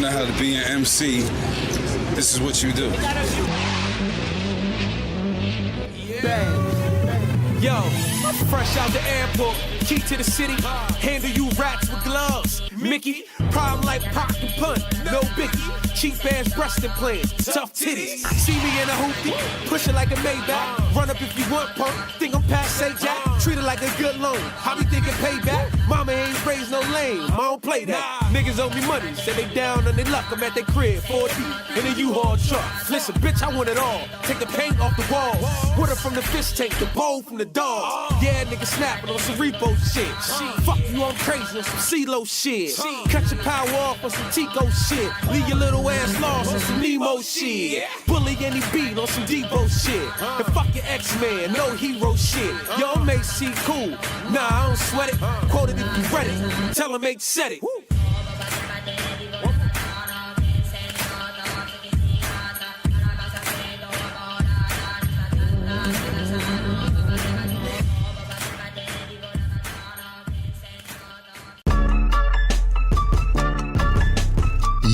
How to be an MC, this is what you do. Yo, fresh out the airport, key to the city, handle you rats with gloves. Mickey, problem like Pac and Punt, no biggie, cheap ass breast implants, tough titties. See me in a hoopty, push it like a Maybach, run up if you want punk, think I'm past say Jack, treat it like a good loan, I be thinking payback, mama ain't raised no lame, I don't play that, niggas owe me money, say they down on their luck, I'm at their crib, 4D, in a U-Haul truck, listen bitch I want it all, take the paint off the walls, water from the fish tank, the bowl from the dogs, yeah nigga snapping on some repo shit, fuck you I'm crazy on some CeeLo shit. Cut your power off on some Tico shit. Leave your little ass lost on some Nemo shit. Bully any beat on some Debo shit. And fuck your X-Man, no hero shit. Yo, I'm AC cool. Nah, I don't sweat it. Quote it if you read it. Tell him H said it.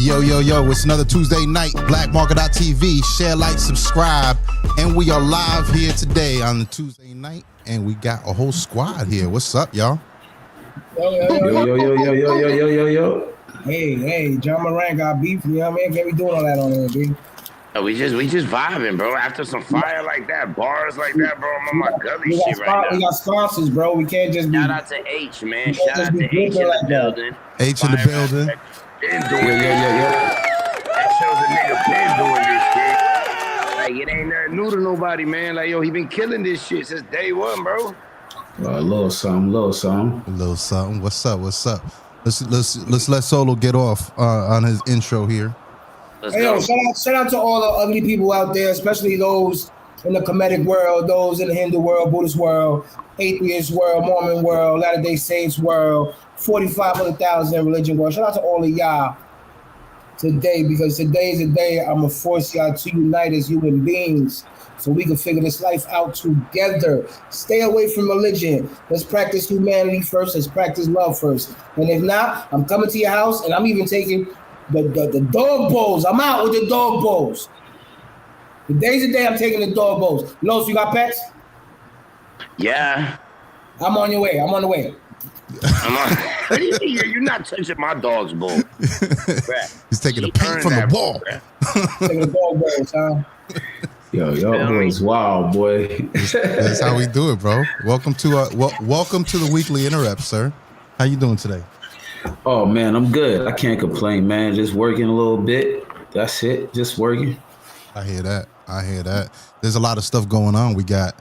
Yo, it's another Tuesday night, blackmarket.tv. Share, like, subscribe. And we are live here today on the Tuesday night. And we got a whole squad here. What's up, y'all? Yo. Hey, John Moran got beef, you know what I mean? Can't be doing all that on there, dude. We just vibing, bro. After some fire like that, bars like that, bro, I'm on my gully shit right now. We got sponsors, bro. We can't just be... Shout out to Aych, man. Shout out to Aych in the building. Aych in the building. That shows a nigga been doing this shit. Like, it ain't nothing new to nobody, man. Like, yo, he been killing this shit since day one, bro. A little something. What's up? Let's let Solo get off on his intro here. Hey, yo, shout out to all the ugly people out there, especially those in the Kemetic world, those in the Hindu world, Buddhist world, atheist world, Mormon world, Latter-day Saints world, 4,500,000 religion world. Shout out to all of y'all today, because today is the day I'm going to force y'all to unite as human beings so we can figure this life out together. Stay away from religion. Let's practice humanity first. Let's practice love first. And if not, I'm coming to your house, and I'm even taking the dog bowls. I'm out with the dog bowls. Today's the day I'm taking the dog bowls. Los, you got pets? Yeah. I'm on your way. I'm on the way. What do you mean? You're not touching my dog's bowl. He's taking the paint from the wall. Taking the dog bowls, huh? Yo, boys, wow, boy. That's how we do it, bro. Welcome to the Weekly Interrtupt, sir. How you doing today? Oh man, I'm good. I can't complain, man. Just working a little bit. That's it. Just working. I hear that. There's a lot of stuff going on. We got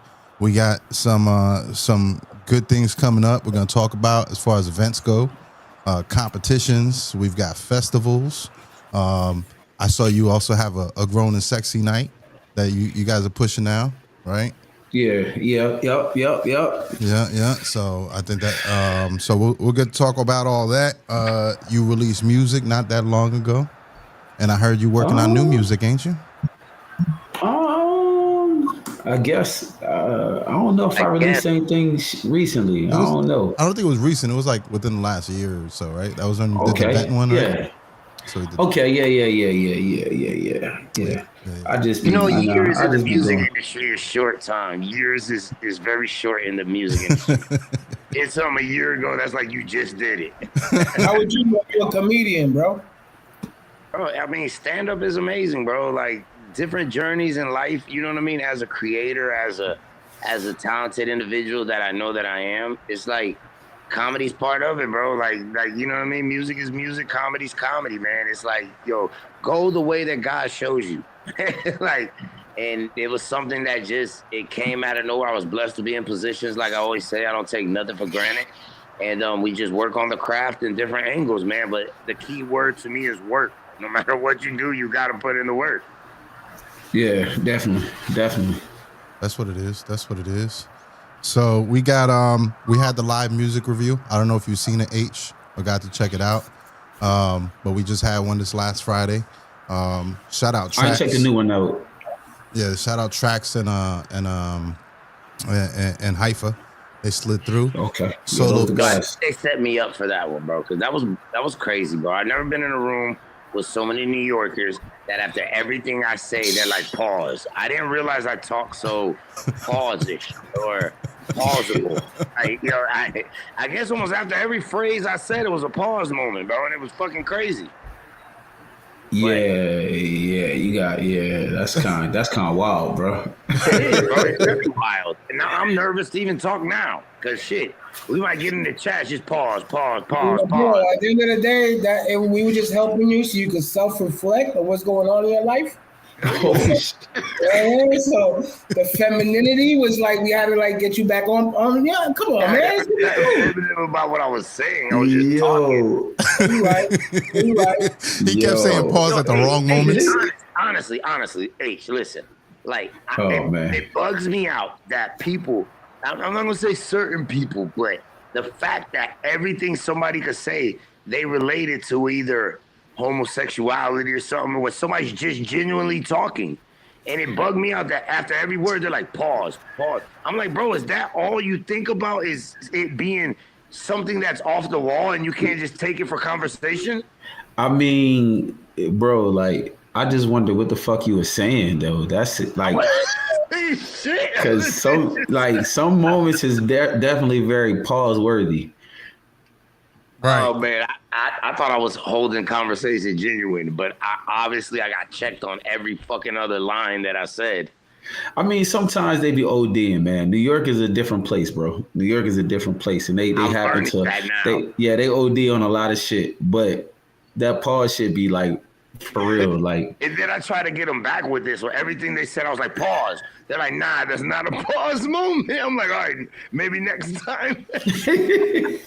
some good things coming up. We're gonna talk about as far as events go, competitions. We've got festivals. I saw you also have a grown and sexy night that you guys are pushing now, right? Yeah. So I think that so we're gonna talk about all that. You released music not that long ago, and I heard you working on new music, ain't you? I guess I don't know if I released anything recently. I don't know. I don't think it was recent. It was like within the last year or so, right? That was when you did the Benton one, right? Yeah. So yeah. I just years in the music industry is short time. Years is very short in the music industry. It's a year ago. That's like you just did it. How would you know you're a comedian, bro? Bro, I mean, stand up is amazing, bro. Like different journeys in life. You know what I mean? As a creator, as a talented individual that I know that I am, it's like comedy's part of it, bro. Like you know what I mean? Music is music, comedy's comedy, man. It's like, yo, go the way that God shows you. Like, and it was something that it came out of nowhere. I was blessed to be in positions. Like I always say, I don't take nothing for granted. And we just work on the craft in different angles, man. But the key word to me is work. No matter what you do, you got to put in the work. Yeah, definitely. That's what it is. So we got we had the live music review. I don't know if you've seen it, H, or got to check it out. But we just had one this last Friday. Shout out I Trax. checked the new one out. Yeah, shout out Trax and Haifa. They slid through. Okay. Solo. The guys. They set me up for that one, bro, because that was crazy, bro. I've never been in a room with so many New Yorkers that after everything I say, they're like, pause. I didn't realize I talk so pause-ish or pausable. I guess almost after every phrase I said, it was a pause moment, bro, and it was fucking crazy. That's kind of wild, bro. It is, bro. It's very wild. And now I'm nervous to even talk now, because shit, we might get in the chat, just pause. Bro, at the end of the day, we were just helping you so you could self-reflect on what's going on in your life. Holy shit. So the femininity was like we had to like get you back on. Yeah, come on, man. About what I was saying, I was just talking. You right. He kept saying pause at the wrong moments. Honestly, Aych, listen. Like, man. It bugs me out that people. I'm not gonna say certain people, but the fact that everything somebody could say they related to either homosexuality or something when somebody's just genuinely talking. And it bugged me out that after every word, they're like, pause. I'm like, bro, is that all you think about, is it being something that's off the wall and you can't just take it for conversation? I mean, bro, like, I just wonder what the fuck you were saying, though. That's it. Like, because some moments is definitely very pause-worthy. Right. Oh man, I thought I was holding conversation genuine, but I got checked on every fucking other line that I said. I mean, sometimes they be ODing, man. New York is a different place, bro. New York is a different place, and they happen to they OD on a lot of shit, but that pause shit be like for real, like. And then I try to get them back with this, where everything they said, I was like, pause. They're like, nah, that's not a pause moment. I'm like, all right, maybe next time.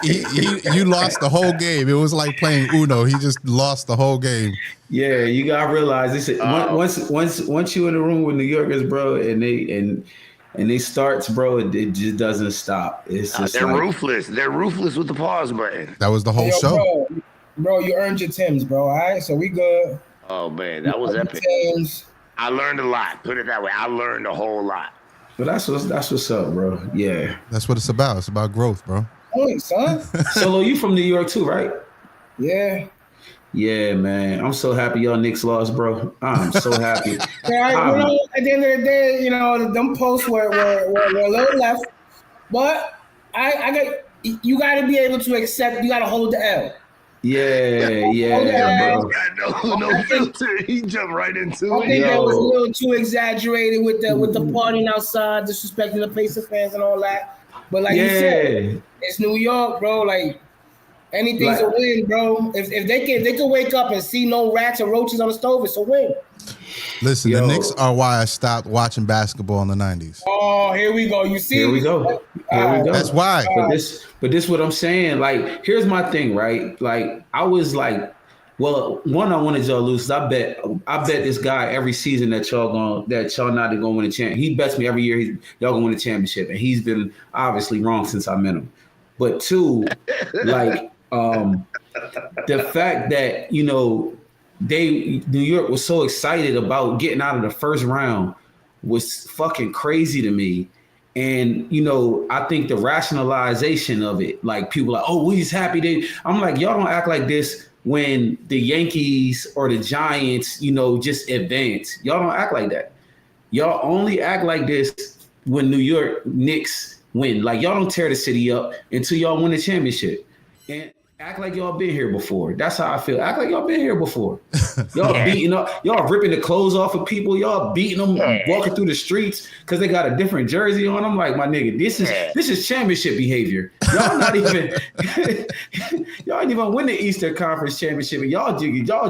You lost the whole game. It was like playing Uno. He just lost the whole game. Yeah, you gotta realize this. Once you in the room with New Yorkers, bro, and they starts, bro, it just doesn't stop. It's just they're ruthless. They're ruthless with the pause button. That was the whole show. Bro, you earned your Tims, bro. All right, so we good. Oh man, that was epic. I learned a lot. Put it that way. I learned a whole lot. But that's what's up, bro. Yeah. That's what it's about. It's about growth, bro. Hey, son. Solo, you from New York too, right? Yeah. Yeah, man. I'm so happy y'all Knicks lost, bro. I'm so happy. Yeah, at the end of the day, them posts were a little left. But you got to be able to accept. You got to hold the L. Yeah, bro. No filter. He jumped right into it. I think that was a little too exaggerated with the partying outside, disrespecting the Pacers fans and all that. But like you said, it's New York, bro. Like anything's a win, bro. If they can wake up and see no rats or roaches on the stove, it's a win. Listen, the Knicks are why I stopped watching basketball in the 90s. Oh, here we go. You see? Here we go. That's why. But this what I'm saying. Like, here's my thing, right? Like, I was like, well, one, I wanted y'all to lose. I bet this guy every season that y'all not gonna win a championship. He bets me every year y'all gonna win a championship, and he's been obviously wrong since I met him. But two, like, the fact that New York was so excited about getting out of the first round was fucking crazy to me. And, I think the rationalization of it, like people like, oh, we just happy. I'm like, y'all don't act like this when the Yankees or the Giants, just advance. Y'all don't act like that. Y'all only act like this when New York Knicks win. Like, y'all don't tear the city up until y'all win a championship. And act like y'all been here before. That's how I feel. Act like y'all been here before. Y'all beating up, y'all ripping the clothes off of people. Y'all beating them, walking through the streets because they got a different jersey on. I'm like, my nigga, this is championship behavior. Y'all not even, y'all ain't even win the Eastern Conference championship. And y'all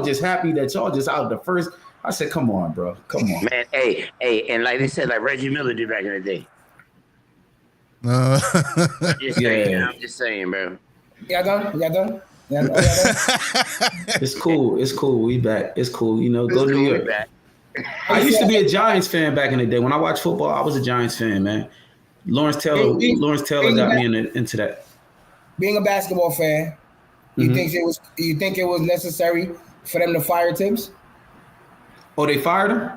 just happy that y'all just out the first. I said, come on, bro, come on, man. Hey, and like they said, like Reggie Miller did back in the day. I'm just saying, bro. Y'all done? It's cool. We back. It's cool. Go to New York. I used to be a Giants fan back in the day. When I watched football, I was a Giants fan, man. Lawrence Taylor got me into that. Being a basketball fan, you think it was necessary for them to fire Tibbs? Oh, they fired him?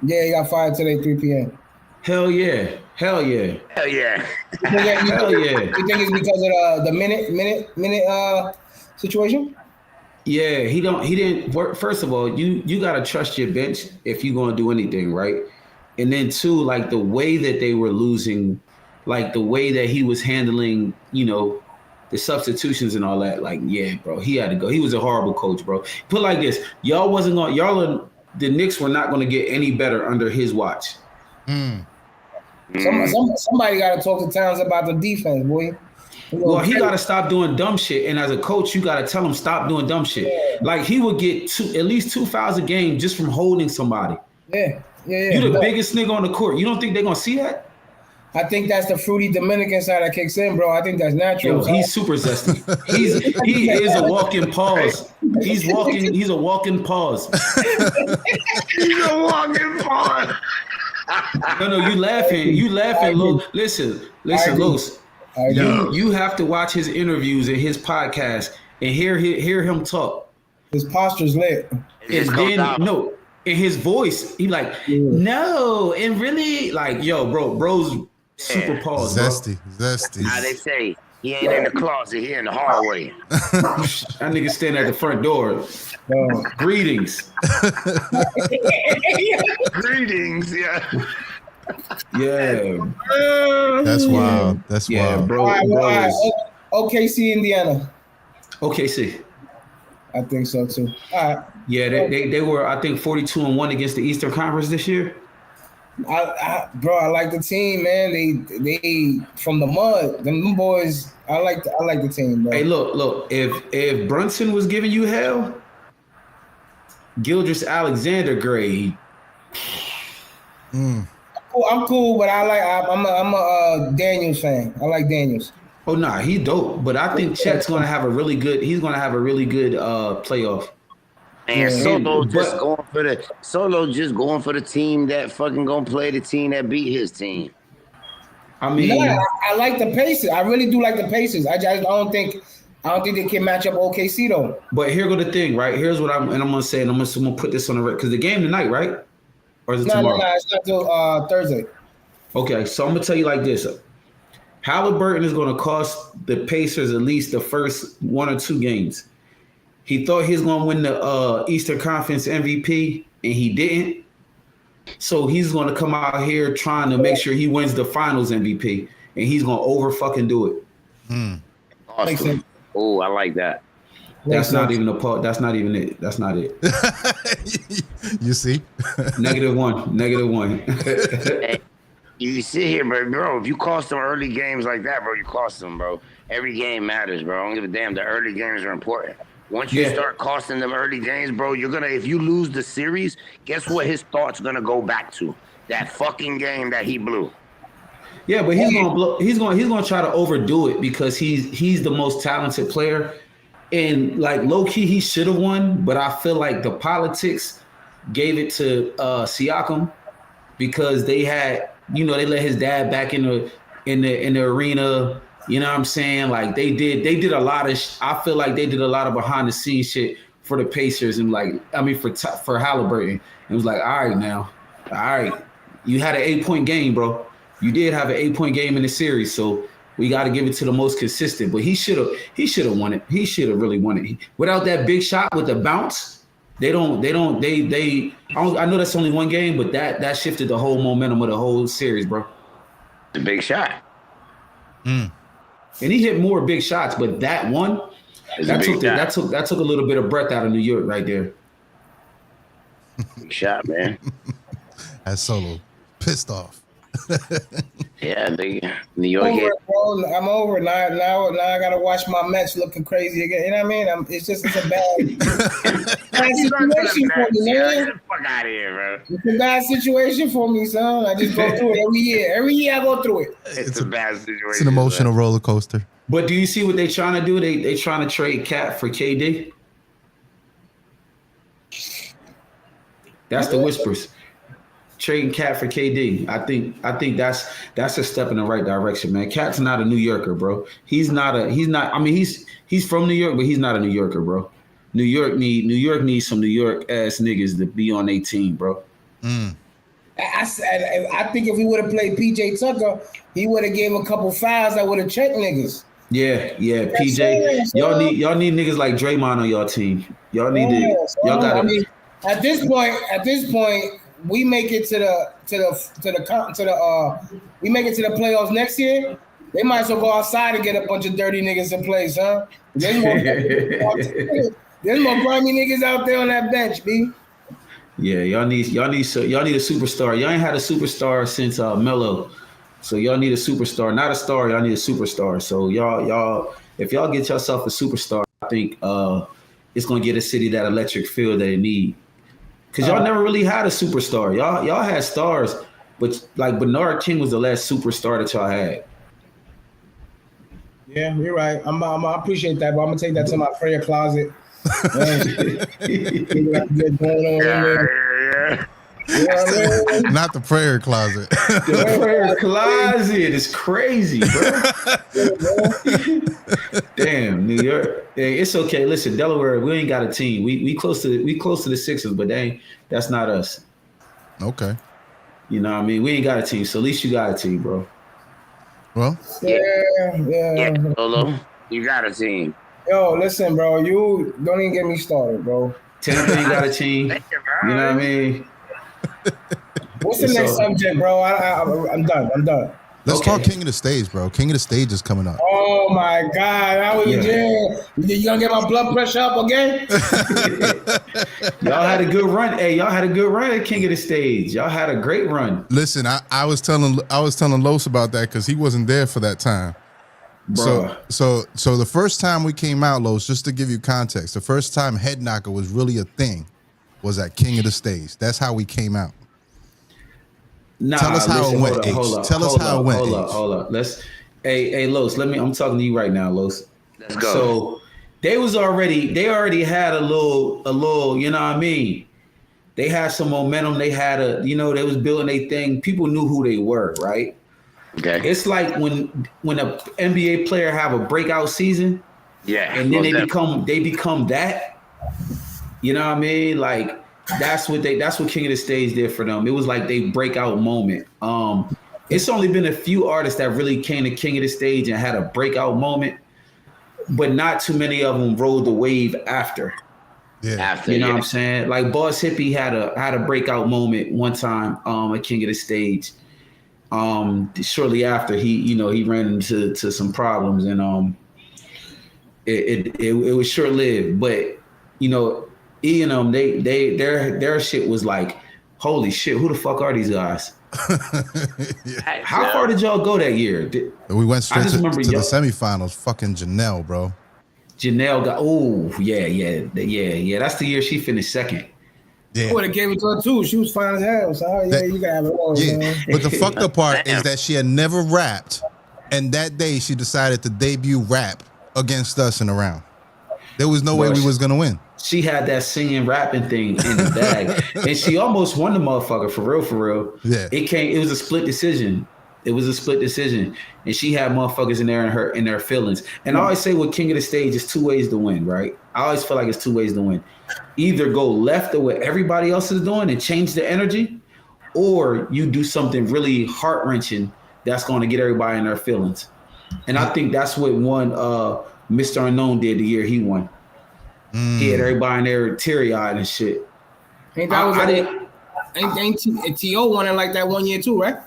Yeah, he got fired today, 3 p.m. Hell yeah. Hell yeah. Hell yeah. You think it's because of the minute situation? Yeah, he didn't work. First of all, you gotta trust your bench if you're gonna do anything, right? And then two, like the way that they were losing, like the way that he was handling, the substitutions and all that, like, yeah, bro, he had to go. He was a horrible coach, bro. Put it like this, the Knicks were not gonna get any better under his watch. Somebody got to talk to Towns about the defense, boy. Well, he got to stop doing dumb shit. And as a coach, you got to tell him stop doing dumb shit. Yeah. Like he would get at least 2 fouls a game just from holding somebody. Yeah. You're the biggest nigga on the court. You don't think they're going to see that? I think that's the fruity Dominican side that kicks in, bro. I think that's natural. Yo, he's super zesty. He is a walking pause. He's a walking pause. He's a walking pause. No, you laughing. Listen, Los. You have to watch his interviews and his podcast and hear him talk. His posture's lit. And then in his voice, he like, no, and really, like, yo, bro's super pause. Zesty. How they say, he ain't in the closet, he in the hallway. That nigga standing at the front door. Greetings. Greetings, yeah. Yeah. That's wild. That's wild. Bro. All right. OKC, Indiana. OKC. I think so too. All right. Yeah, they were, I think, 42-1 against the Eastern Conference this year. I like the team, man. They from the mud. Them boys. I like the team, bro. Hey, look. If Brunson was giving you hell, Gildress Alexander grade. I'm cool, but I'm a Daniels fan. I like Daniels. Oh nah, he dope. But I think Chet's gonna have a really good. He's gonna have a really good playoff. And Solo just going for the team that fucking gonna play the team that beat his team. I mean, I like the Pacers. I really do like the Pacers. I don't think they can match up OKC though. But here go the thing, right? Here's what I'm gonna say, and I'm gonna put this on the record because the game tonight, right? Or is it tomorrow? No, it's not till Thursday. Okay, so I'm gonna tell you like this: Halliburton is gonna cost the Pacers at least the first 1 or 2 games. He thought he was gonna win the Eastern Conference MVP, and he didn't. So he's gonna come out here trying to make sure he wins the Finals MVP, and he's gonna over fucking do it. Awesome. Oh, I like that. That's not even a part. That's not even it. That's not it. You see? -1. Hey, you sit here, bro. If you cost them early games like that, bro, you cost them, bro. Every game matters, bro. I don't give a damn. The early games are important. Once you start costing them early games, bro, if you lose the series, guess what his thoughts gonna go back to? That fucking game that he blew. Yeah, but he's gonna blow. He's gonna try to overdo it because he's the most talented player, and like low key he should have won, but I feel like the politics gave it to Siakam because they had they let his dad back in the arena. You know what I'm saying? Like they did a lot of. I feel like they did a lot of behind the scenes shit for the Pacers and for Halliburton. It was like, all right, you had an 8-point game, bro. You did have an 8-point game in the series, so we got to give it to the most consistent. But he should have won it. He should have really won it. Without that big shot with the bounce, I know that's only one game, but that shifted the whole momentum of the whole series, bro. The big shot. And he hit more big shots, but that one, that took a little bit of breath out of New York right there. Big shot, man. That's Solo pissed off. Yeah, New York. I'm over now. I gotta watch my Mets looking crazy again. You know what I mean? It's a bad situation for me, man. Get the fuck out of here, bro. It's a bad situation for me, son. I just go through it every year. Every year I go through it. It's a bad situation. It's an emotional roller coaster. But do you see what they trying to do? They trying to trade Cat for KD. That's the whispers. Trading Cat for KD. I think that's a step in the right direction, man. Cat's not a New Yorker, bro. He's from New York, but he's not a New Yorker, bro. New York needs some New York ass niggas to be on their team, bro. I think if he would have played PJ Tucker, he would have gave a couple fouls that would have checked niggas. Yeah, PJ. Y'all need niggas like Draymond on y'all team. Y'all need y'all gotta. I mean, at this point, we make it to the we make it to the playoffs next year. They might as well go outside and get a bunch of dirty niggas in place, huh? There's more grimy niggas out there on that bench, B. Yeah, y'all need a superstar. Y'all ain't had a superstar since Melo. So y'all need a superstar, not a star. Y'all need a superstar. So y'all, if y'all get yourself a superstar, I think it's gonna get a city that electric feel that it need. Cause y'all never really had a superstar. Y'all had stars, but like Bernard King was the last superstar that y'all had. Yeah, you're right. I appreciate that, but I'm gonna take that to my prayer closet. Not the prayer closet. The prayer closet is crazy, bro. Damn, New York. Hey, it's okay. Listen, Delaware, we ain't got a team. We close to the Sixers, but that's not us. Okay. You know what I mean? We ain't got a team, so at least you got a team, bro. Well, yeah, Lolo, you got a team. Yo, listen, bro. You don't even get me started, bro. Tampa ain't got a team. You know what I mean? What's the next subject, bro? I'm done. Let's talk King of the Stage, bro. King of the Stage is coming up. Oh my God! How was you gonna get my blood pressure up again? Y'all had a good run. Hey, y'all had a good run at King of the Stage. Y'all had a great run. Listen, I was telling Los about that because he wasn't there for that time. Bruh. So the first time we came out, Los, just to give you context, the first time Head Knocker was really a thing was at King of the Stage. That's how we came out. Nah, tell us how it went. Tell us how it went. Hold up. Hey, Los. I'm talking to you right now, Los. Let's go. So they already had a little. You know what I mean? They had some momentum. They had they was building a thing. People knew who they were, right? Okay. It's like when a NBA player have a breakout season, and then they become that. You know what I mean? Like that's what King of the Stage did for them. It was like they breakout moment. It's only been a few artists that really came to King of the Stage and had a breakout moment, but not too many of them rode the wave after. Yeah. You know what I'm saying? Like Boss Hippie had a breakout moment one time at King of the Stage. Shortly after he ran into some problems and it was short lived, but E&M their shit was like, holy shit, who the fuck are these guys? How far did y'all go that year? We went straight to the semifinals. Fucking Janelle, bro. Janelle got that's the year she finished second. Yeah. I would have gave it to her too. She was fine as hell. So you gotta have it all. Yeah, man. But the fucked up part is that she had never rapped, and that day she decided to debut rap against us in a round. There was no way we was gonna win. She had that singing, rapping thing in the bag, and she almost won the motherfucker for real. Yeah, it was a split decision. And she had motherfuckers in their feelings. And I always say with King of the Stage, it's two ways to win, right? I always feel like it's two ways to win. Either go left of what everybody else is doing and change the energy, or you do something really heart-wrenching that's going to get everybody in their feelings. And I think that's what Mr. Unknown did the year he won. He had everybody in there teary-eyed and shit. Ain't T.O. won it like that one year too, right?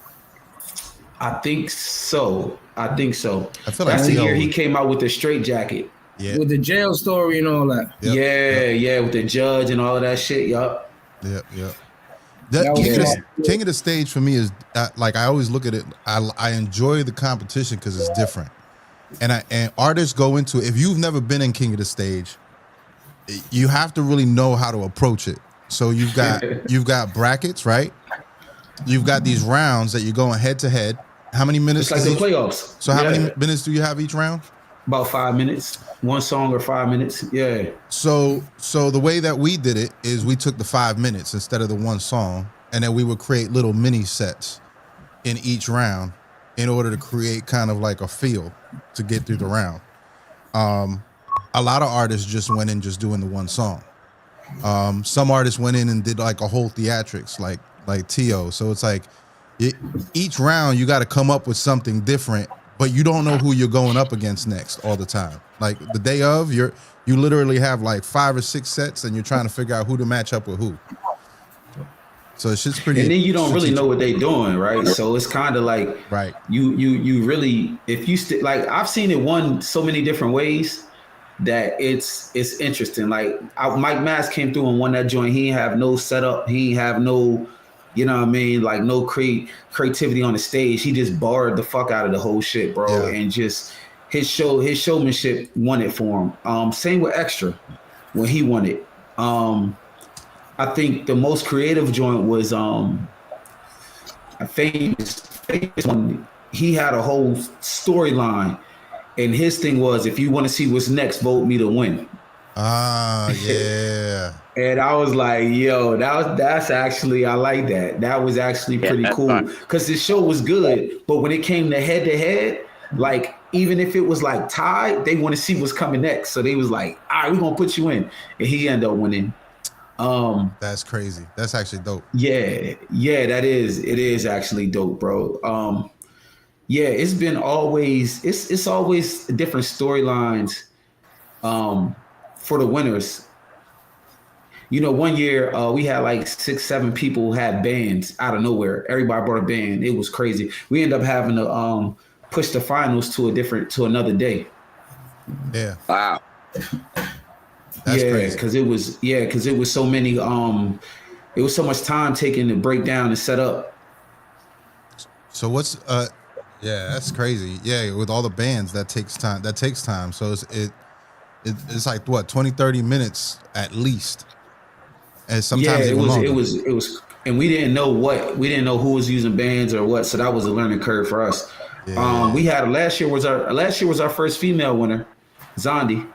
I think so. I feel like that's the year he came out with the straight jacket. Yeah. With the jail story and all that. Yep. With the judge and all of that shit. Yup. Yep. King of the Stage for me is like I always look at it. I enjoy the competition because it's different, and artists go into it. If you've never been in King of the Stage, you have to really know how to approach it. So you've got brackets, right? You've got these rounds that you're going head to head. How many minutes? It's like the playoffs. So how many minutes do you have each round? About 5 minutes. One song or 5 minutes. Yeah. So the way that we did it is we took the 5 minutes instead of the one song, and then we would create little mini sets in each round in order to create kind of like a feel to get through the round. a lot of artists just went in just doing the one song. Some artists went in and did like a whole theatrics, like T.O. So it's like each round you got to come up with something different, but you don't know who you're going up against next all the time. Like the day of, you literally have like 5 or 6 sets, and you're trying to figure out who to match up with who. So it's just pretty. And then you don't really know what they're doing, right? So it's kind of like, right. You really, if you like, I've seen it won so many different ways that it's interesting. Like Mike Mass came through and won that joint. He ain't have no setup. He ain't have no, you know what I mean? Like no creativity on the stage. He just barred the fuck out of the whole shit, bro. Yeah. And just his showmanship won it for him. Same with Extra when he won it. I think the most creative joint was I famous one. He had a whole storyline, and his thing was, if you want to see what's next, vote me to win. Yeah. And I was like, yo, that's actually, I like that. That was actually pretty cool because the show was good, but when it came to head, like even if it was like tied, they want to see what's coming next. So they was like, all right, we're gonna put you in, and he ended up winning. That's crazy. That's actually dope. Yeah, it is actually dope, bro. Yeah, it's been always, it's always different storylines for the winners. You know, one year we had like 6-7 people who had bands out of nowhere. Everybody brought a band. It was crazy. We ended up having to push the finals to another day. Yeah. Wow. That's crazy. Because it was so many. It was so much time taken to break down and set up. So what's yeah, that's crazy. Yeah, with all the bands, that takes time. So it's like what, 20-30 minutes at least. And sometimes it was, and we didn't know who was using bands or what. So that was a learning curve for us. Yeah. We had last year was our first female winner, Zondi.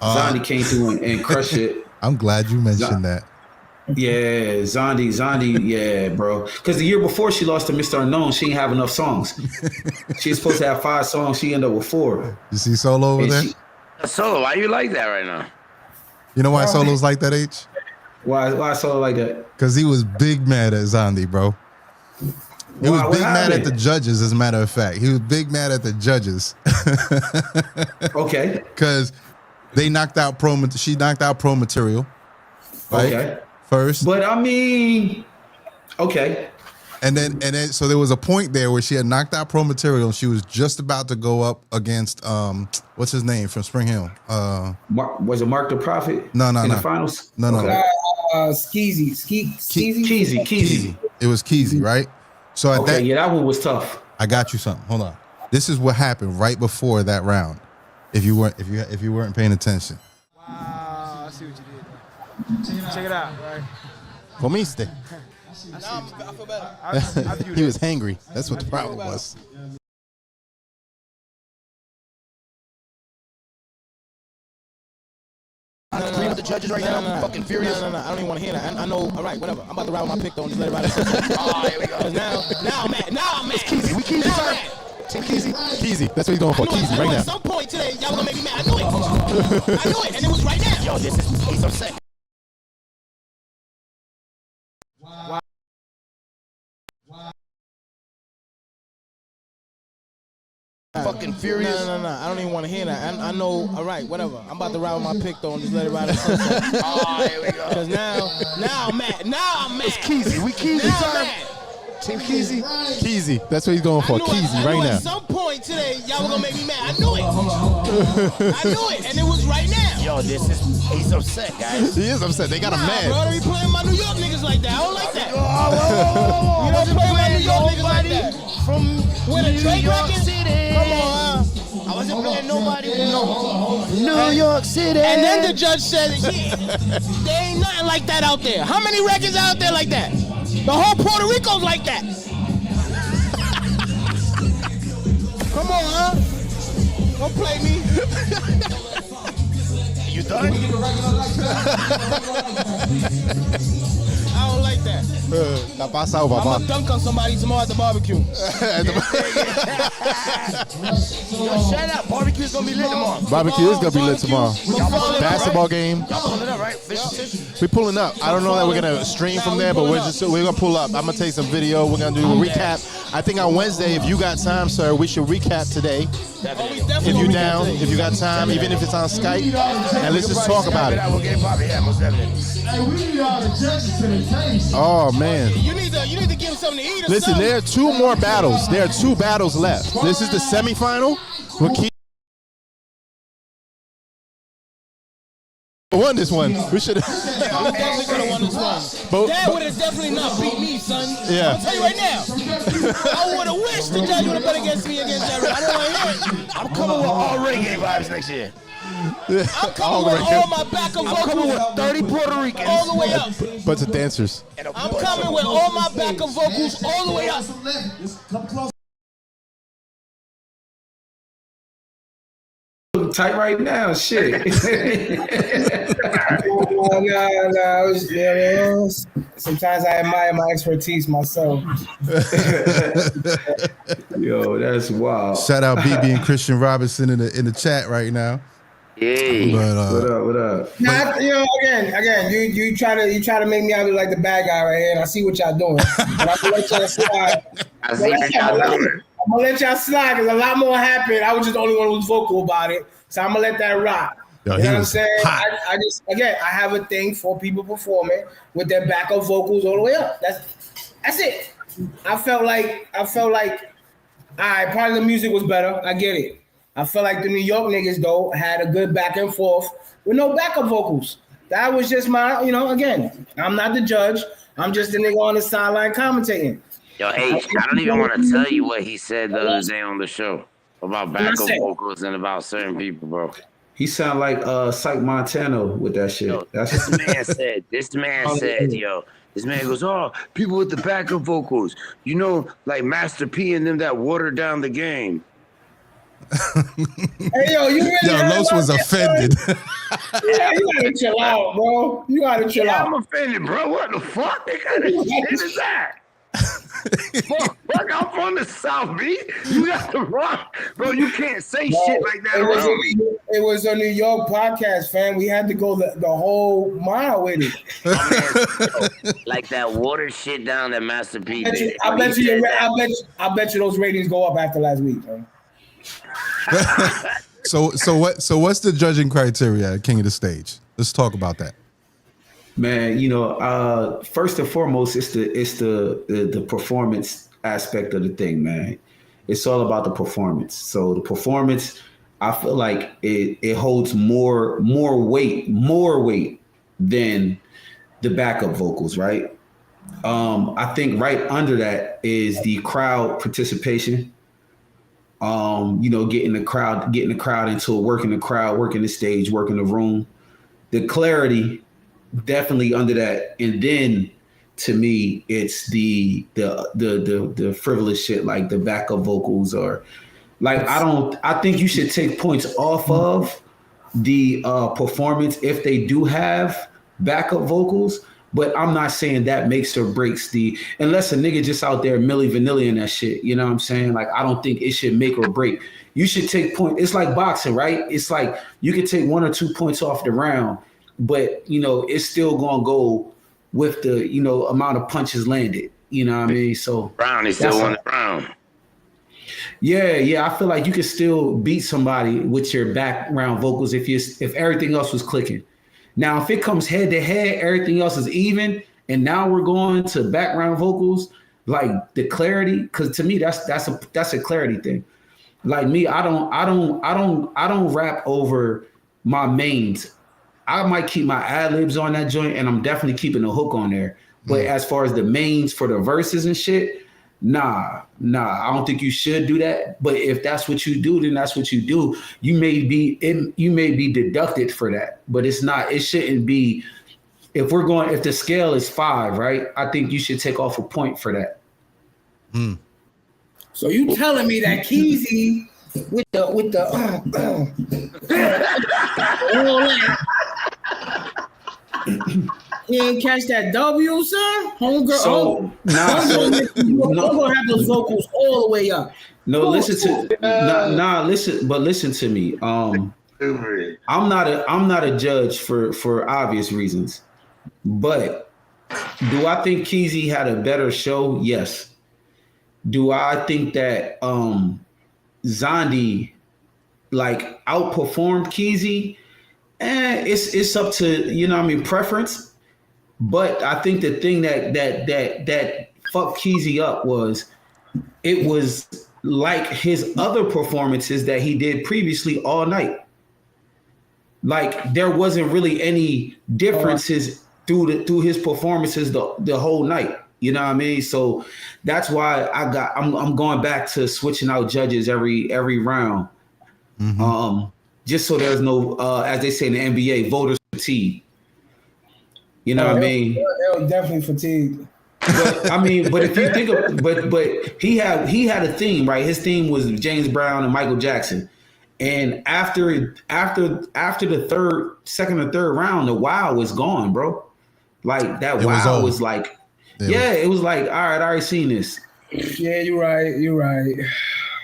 Zondi came through and crushed it. I'm glad you mentioned that. Yeah, Zondi, yeah, bro. Because the year before she lost to Mr. Unknown, she didn't have enough songs. She was supposed to have 5 songs. She ended up with 4. You see Solo over there? Solo, why you like that right now? You know why Solo's like that, H? Why Solo like that? Because he was big mad at Zondi, bro. He was big mad at the judges, as a matter of fact. He was big mad at the judges. Okay. Because she knocked out pro material. Right? Okay. First. But I mean, okay. And then so there was a point there where she had knocked out pro material and she was just about to go up against what's his name from Spring Hill? Was it Mark the Prophet? No. In the finals? No. Skeezy. It was Keezy, right? So at that one was tough. I got you something. Hold on. This is what happened right before that round. If you weren't paying attention. Wow, I see what you did. Check it out, right? Comiste. I feel better. He was hangry. That's what the problem was. I agree with the judges right now. I'm fucking furious. No, I don't even want to hear that. I know. All right, whatever. I'm about to ride with my pick, though, and just let it ride. Oh, here we go. Now I'm mad. It's Keezy. We Keezy, sir. Team Keezy. Keezy. That's what he's going for. Keezy right now. At some point today, y'all gonna make me mad. I knew it, and it was right now. Yo, he's upset. Wow. Fucking furious. No. I don't even want to hear that. I know. All right, whatever. I'm about to ride with my pick, though, and just let it ride. Oh, here we go. Because now I'm mad. It's Keezy. We Keezy, sir. Team Keezy. Keezy. That's what he's going for. Keezy right now. At some point today, y'all were gonna make me mad. I knew it, and it was right now. Yo, he's upset, guys. He is upset. They got him mad. Bro, they be playing my New York niggas like that. I don't like that. You don't play my New York niggas like that. From when a Drake record? Come on, I wasn't playing nobody from New York City. And then the judge said, there ain't nothing like that out there. How many records out there like that? The whole Puerto Rico's like that. Come on, don't play me. You done? I don't like that. Tá passado, I'm papá. gonna dunk on somebody tomorrow at the barbecue. Yo, shut up. Barbecue's gonna be lit tomorrow. Barbecue is gonna be lit tomorrow. Basketball game. Y'all pulling up, right? We pulling up. I don't know that we're gonna stream from there, but we're gonna pull up. I'm gonna take some video. We're gonna do a recap. I think on Wednesday, if you got time, sir, we should recap today. If you down, if you got time, even if it's on Skype, and let's just talk about it. Oh man. You need to give him something to eat or Listen, something. there are 2 more battles. There are 2 battles left. This is the semifinal. We'll keep won this one. We should have. I definitely could have won this one. But- Dad would have definitely not beat me, son. Yeah. I'm gonna tell you right now. I would have wished the judge would have bet against me against Jerry. I don't want to hear it. I'm coming with all reggae vibes next year. I'm coming with all my backup I'm coming with vocals 30 Puerto Ricans. all the way up. Bunch of dancers. I'm coming with all my backup vocals all the way up. Tight right now, shit. Sometimes I admire my expertise myself. Yo, that's wild. Shout out BB and Christian Robinson in the chat right now. Hey. But, What up? Nah, again, you try to make me out like the bad guy right here, and I see what y'all doing. But I'm gonna let y'all slide. I see what y'all doing. I'm gonna let y'all slide because a lot more happened. I was just the only one who was vocal about it, so I'm gonna let that rock. Yo, You he know what I'm was saying? hot. I have a thing for people performing with their backup vocals all the way up. That's it. I felt like, all right, part of the music was better. I get it. I felt like the New York niggas though had a good back and forth with no backup vocals. That was just my, again, I'm not the judge. I'm just the nigga on the sideline commentating. Yo, Aych, I don't even want to tell you what he said the other day on the show about backup vocals and about certain people, bro. He sound like Psych Montana with that shit. Yo, That's this man said, yo, this man goes, oh, people with the backup vocals, like Master P and them that watered down the game. Hey, yo, you really yo, Los was offended. Yeah, you gotta chill out, bro. You gotta chill out. I'm offended, bro. What the fuck? What kind of shit is that? fuck, I'm from the South, B. You got the rock. Bro, you can't say shit like that around me. It was a New York podcast, fam. We had to go the whole mile with it. Like that water shit down that Master P did. I bet you those ratings go up after last week, man. So what's the judging criteria at King of the Stage? Let's talk about that. Man, first and foremost, it's the performance aspect of the thing, man. It's all about the performance. So the performance, I feel like it holds more weight than the backup vocals, right? I think right under that is the crowd participation. Getting the crowd into it, working the crowd, working the stage, working the room. The clarity, definitely under that. And then to me, it's the frivolous shit like the backup vocals or like I think you should take points off of the performance if they do have backup vocals. But I'm not saying that makes or breaks unless a nigga just out there Milli Vanilli and that shit. You know what I'm saying? Like, I don't think it should make or break. You should take point. It's like boxing, right? It's like you can take 1 or 2 points off the round, but it's still gonna go with the amount of punches landed. You know what I mean? So Brown is still on the round. Yeah. I feel like you could still beat somebody with your background vocals if everything else was clicking. Now, if it comes head to head, everything else is even, and now we're going to background vocals, like the clarity, because to me that's a clarity thing. Like me, I don't rap over my mains. I might keep my ad libs on that joint, and I'm definitely keeping a hook on there. But as far as the mains for the verses and shit, nah, I don't think you should do that. But if that's what you do, then that's what you do. You may be deducted for that, but it shouldn't be. If the scale is 5, right? I think you should take off a point for that. So you telling me that Keezy with the He ain't catch that W, son. Homegirl. So You're gonna have those vocals all the way up. No, listen to me. I'm not a judge for obvious reasons, but do I think Keezy had a better show? Yes. Do I think that Zondi like outperformed Keezy? It's up to preference. But I think the thing that fucked Keezy up was it was like his other performances that he did previously all night. Like there wasn't really any differences through his performances the whole night. You know what I mean? So that's why I'm going back to switching out judges every round. Mm-hmm. Just so there's no as they say in the NBA, voters fatigue. You know what I mean? They're definitely fatigued. But I mean, but if you think of, but he had a theme, right? His theme was James Brown and Michael Jackson, and after the second or third round, the wow was gone, bro. Like that wow was like, it was like, all right, I already seen this. Yeah, you're right.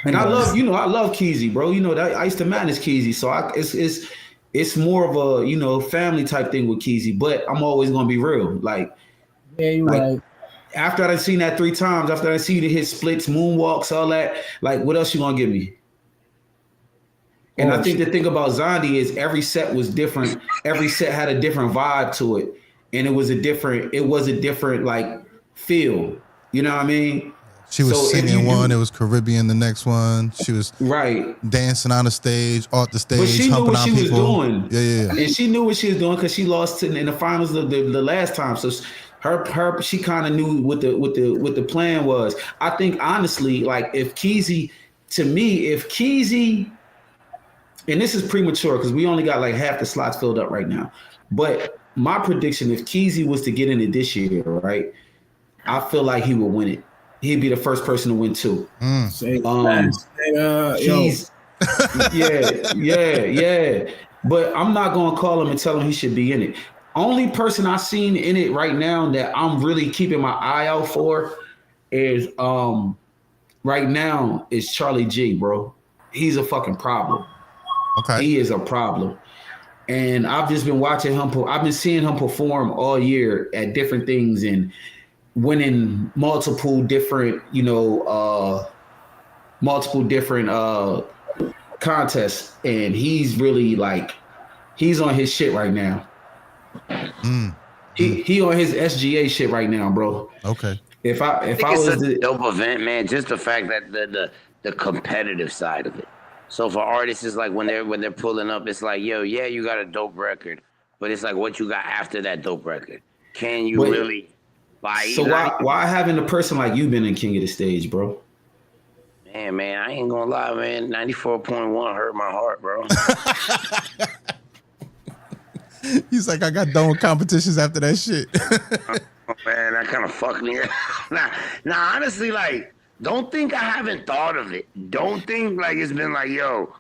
And I love Keezy, bro. You know that I used to manage Keezy, so it's more of a family type thing with Keezy. But I'm always gonna be real, like. Yeah, you're right. After I seen that 3 times, after I see you hit splits, moonwalks, all that, like what else you gonna give me? And I think the thing about Zondi is every set was different. Every set had a different vibe to it, and it was a different like feel. You know what I mean? She was singing one. It was Caribbean. The next one, she was dancing on the stage, off the stage, but she knew what she was doing. Yeah. And she knew what she was doing because she lost in the finals of the last time. So she kind of knew what the plan was. I think honestly, like if Keezy, and this is premature because we only got like half the slots filled up right now. But my prediction, if Keezy was to get in it this year, right, I feel like he would win it. He'd be the first person to win too. Yeah. But I'm not gonna call him and tell him he should be in it. Only person I've seen in it right now that I'm really keeping my eye out for is right now is Charlie G, bro. He's a fucking problem. Okay. He is a problem. And I've just been watching him. I've been seeing him perform all year at different things and winning multiple different contests. And he's really like, he's on his shit right now. He on his SGA shit right now, bro. Okay. If I was a dope event, man, just the fact that the competitive side of it. So for artists, it's like when they're pulling up, it's like, yo, yeah, you got a dope record, but it's like what you got after that dope record. Can you really buy? So why haven't a person like you been in King of the Stage, bro? Man, I ain't gonna lie, man. 94.1 hurt my heart, bro. He's like, I got done with competitions after that shit. Oh, man, that kind of fucked me up. Nah, honestly, like, don't think I haven't thought of it. Don't think like it's been like, yo.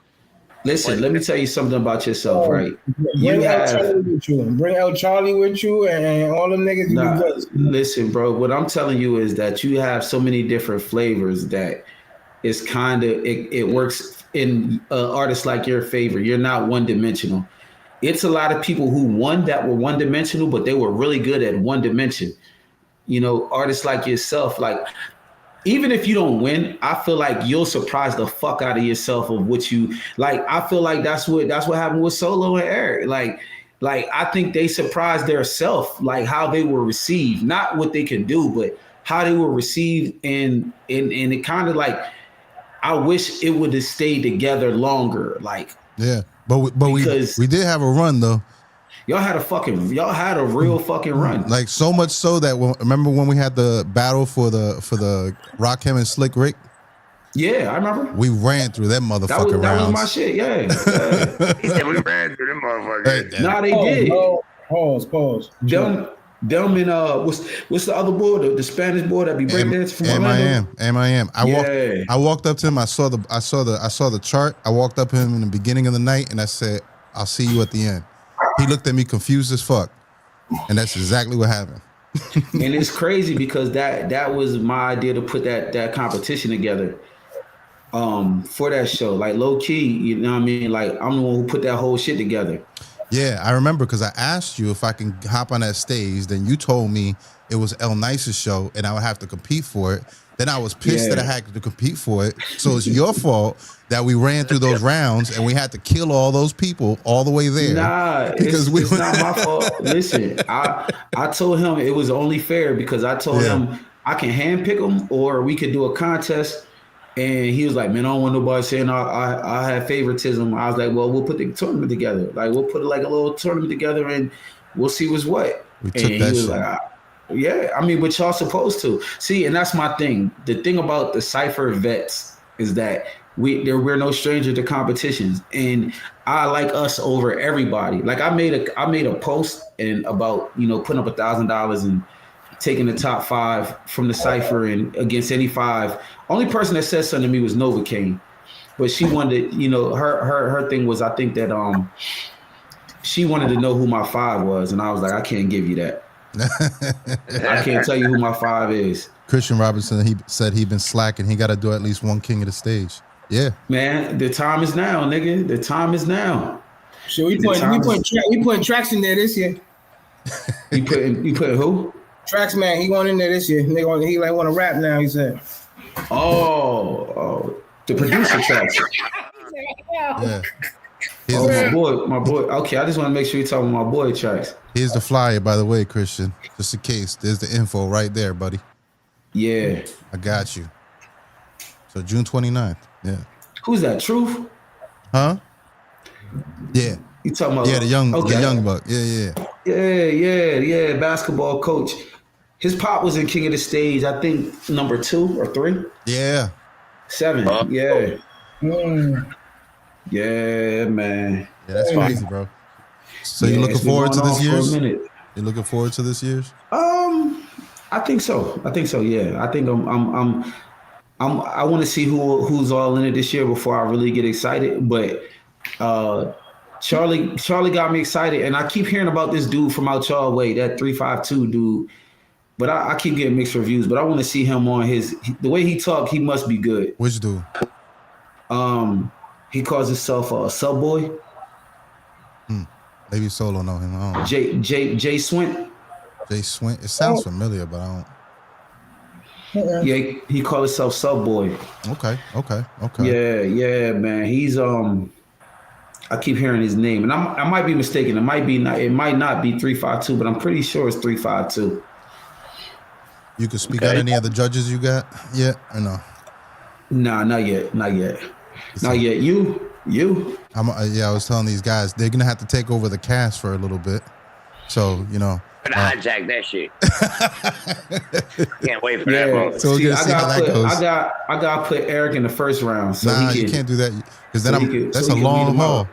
Listen, let me tell you something about yourself, right? Bring El Charlie with you and all them niggas. Listen, bro, what I'm telling you is that you have so many different flavors that it's kind of, it works in artists like your favor. You're not one-dimensional. It's a lot of people who won that were one-dimensional, but they were really good at one dimension. You know, artists like yourself, like, even if you don't win, I feel like you'll surprise the fuck out of yourself of what you like. I feel like that's what happened with Solo and Eric. Like I think they surprised their self, like how they were received, not what they can do, but how they were received. And it kind of like, I wish it would have stayed together longer. Like, yeah, but we did have a run though. Y'all had a real fucking run. Like so much so that remember when we had the battle for the Rakim and Slick Rick? Yeah, I remember. We ran through that motherfucking rounds. That was my shit, yeah. He said we ran through them motherfuckers. Nah, they did. Pause. Them and what's the other boy? The Spanish boy that be breakdancing from Orlando? I walked up to him. I saw the chart. I walked up to him in the beginning of the night, and I said, "I'll see you at the end." He looked at me confused as fuck. And that's exactly what happened. And it's crazy because that was my idea to put that competition together for that show. Like low key, you know what I mean? Like I'm the one who put that whole shit together. Yeah, I remember because I asked you if I can hop on that stage. Then you told me it was El Nice's show and I would have to compete for it. Then I was pissed that I had to compete for it. So it's your fault that we ran through those rounds and we had to kill all those people all the way there. Nah, because it's not my fault. Listen, I told him it was only fair because I told him I can handpick them or we could do a contest. And he was like, man, I don't want nobody saying I have favoritism. I was like, well, we'll put the tournament together. Like, we'll put like a little tournament together and we'll see what's what. We took that shit. Yeah, I mean, but y'all supposed to. See, and that's my thing. The thing about the Cypher vets is that we're no stranger to competitions. And I like us over everybody. Like I made a post and about, putting up $1,000 and taking the top 5 from the Cypher and against any 5. Only person that said something to me was Novocaine, but she wanted, her thing was, I think that she wanted to know who my 5 was, and I was like, I can't give you that. I can't tell you who my 5 is. Christian Robinson, he said he'd been slacking. He got to do at least one king of the stage. Yeah, man, the time is now, nigga. The time is now. So we putting tracks in there this year. You put who? Tracks, man. He going in there this year. He like want to rap now. He said. Oh, the producer tracks. Yeah. My boy. Okay, I just want to make sure you're talking about my boy tracks. Here's the flyer, by the way, Christian. Just in case. There's the info right there, buddy. Yeah. I got you. So June 29th. Yeah. Who's that? Truth? Huh? Yeah. You talking about? Yeah, the young buck. Yeah. Yeah. Basketball coach. His pop was in King of the Stage, I think number 2 or 3. Yeah. 7. Yeah. Yeah, man. Yeah, that's crazy, bro. So you looking forward to this year's? You looking forward to this year's? I think so. Yeah. I think I want to see who's all in it this year before I really get excited. But Charlie got me excited, and I keep hearing about this dude from out y'all way, that 352 dude. But I keep getting mixed reviews. But I want to see him on the way he talk. He must be good. Which dude? He calls himself a Subboy. Maybe Solo know him. I don't know. Jay Swint. Jay Swint. It sounds familiar, but I don't. Yeah, he calls himself Subboy. Okay. Yeah, man. He's I keep hearing his name, and I might be mistaken. It might not be 352, but I'm pretty sure it's 352. You could speak out any of the judges you got yet or no? Nah, not yet. Not yet. You? I was telling these guys they're gonna have to take over the cast for a little bit. So But hijack that shit. Can't wait for that moment. So we're gonna see how that goes. I got to put Eric in the first round. So you can't do that because then that's a long haul.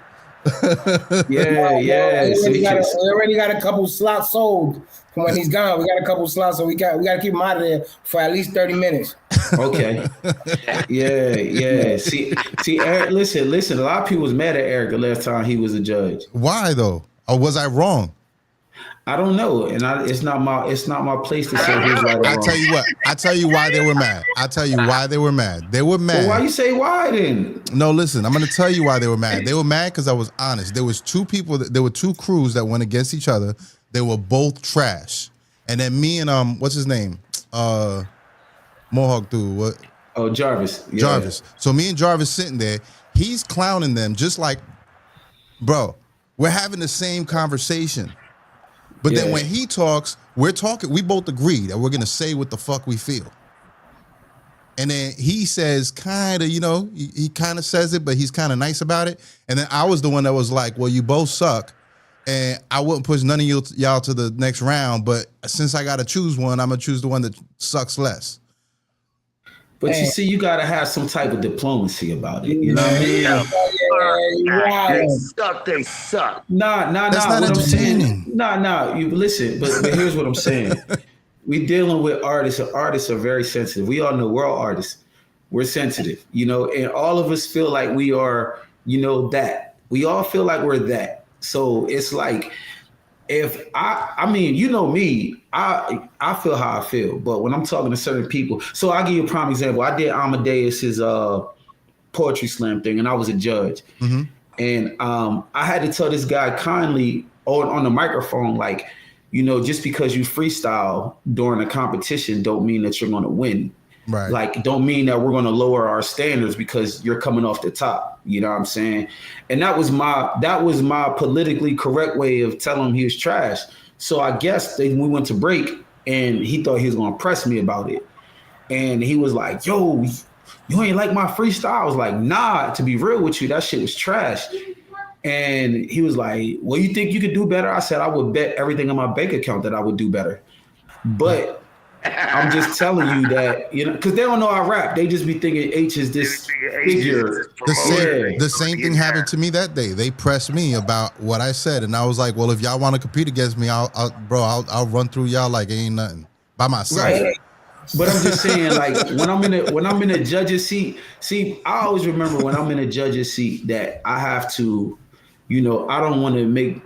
Yeah. We already got a couple slots sold from when he's gone. We got a couple slots, so we got to keep him out of there for at least 30 minutes. Okay. Yeah. See, Eric. Listen. A lot of people was mad at Eric the last time he was a judge. Why though? Or was I wrong? I don't know, and it's not my place to say who's right or wrong. I tell you why they were mad. They were mad. Well, why you say why then? No, listen. I'm going to tell you why they were mad. They were mad because I was honest. There were two crews that went against each other. They were both trash. And then me and what's his name? Mohawk dude. What? Oh, Jarvis. Yeah. Jarvis. So me and Jarvis sitting there. He's clowning them just like, bro. We're having the same conversation. But then when he talks, we both agree that we're going to say what the fuck we feel. And then he says kind of, he kind of says it, but he's kind of nice about it. And then I was the one that was like, well, you both suck. And I wouldn't push none of y'all to the next round. But since I got to choose one, I'm going to choose the one that sucks less. But you see, you got to have some type of diplomacy about it. You know what I mean? They suck. Nah. That's not entertaining. Nah. You listen, but here's what I'm saying. We dealing with artists, and artists are very sensitive. We all know we're all artists. We're sensitive, and all of us feel like we are, that. We all feel like we're that. So it's like, if I mean, you know me, I feel how I feel, but when I'm talking to certain people, so I'll give you a prime example. I did Amadeus's poetry slam thing, and I was a judge, and I had to tell this guy kindly on the microphone, like, you know, just because you freestyle during a competition don't mean that you're going to win. Right. Like, don't mean that we're going to lower our standards because you're coming off the top. You know what I'm saying? And that was my politically correct way of telling him he was trash. So I guess we went to break, and he thought he was going to press me about it. And he was like, yo, you ain't like my freestyle? I was like, nah, to be real with you, that shit was trash. And he was like, well, you think you could do better? I said, I would bet everything on my bank account that I would do better. But I'm just telling you that, you know, because they don't know I rap. They just be thinking H is this figure. The same thing happened to me that day. They pressed me about what I said, and I was like, well, if y'all want to compete against me, I'll run through y'all like it ain't nothing by myself. Right. But I'm just saying, like, when I'm in a judge's seat, see, I always remember when I'm in a judge's seat that I have to, you know, I don't want to make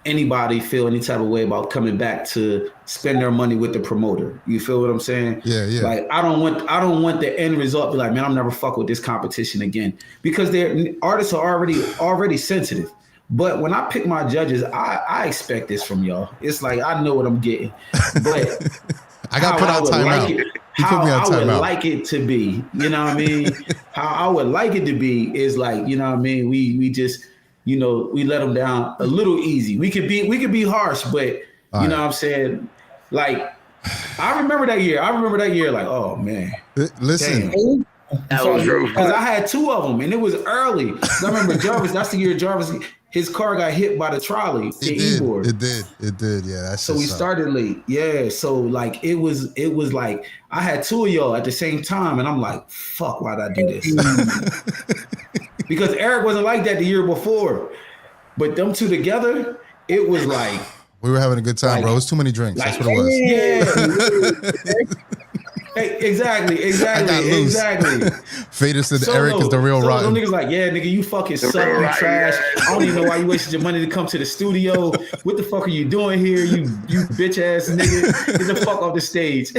anybody feel any type of way about coming back to spend their money with the promoter. You feel what I'm saying? Yeah. Like, I don't want the end result to be like, man, I'm never fuck with this competition again, because artists are already sensitive. But when I pick my judges, I expect this from y'all. It's like, I know what I'm getting, but I got put on timeout. How I would like it to be, you know what I mean? How I would like it to be is like, you know what I mean? We just, you know, we let them down a little easy. We could be harsh, but you know what I'm saying? Like, I remember that year. Like, oh man. Listen. Damn. That was true. Because I had two of them, and it was early. I remember Jarvis. That's the year Jarvis, his car got hit by the trolley. It did. Yeah. That's so we started late. Yeah. So like it was like I had two of y'all at the same time, and I'm like, fuck, why'd I do this? Because Eric wasn't like that the year before, but them two together, it was like we were having a good time, bro. It was too many drinks. That's what it was. Yeah. Hey, exactly. Faded said Eric is the real rotten. Them niggas like, yeah, nigga, you fucking suck, you trash. I don't even know why you wasted your money to come to the studio. What the fuck are you doing here, you bitch ass nigga? Get the fuck off the stage.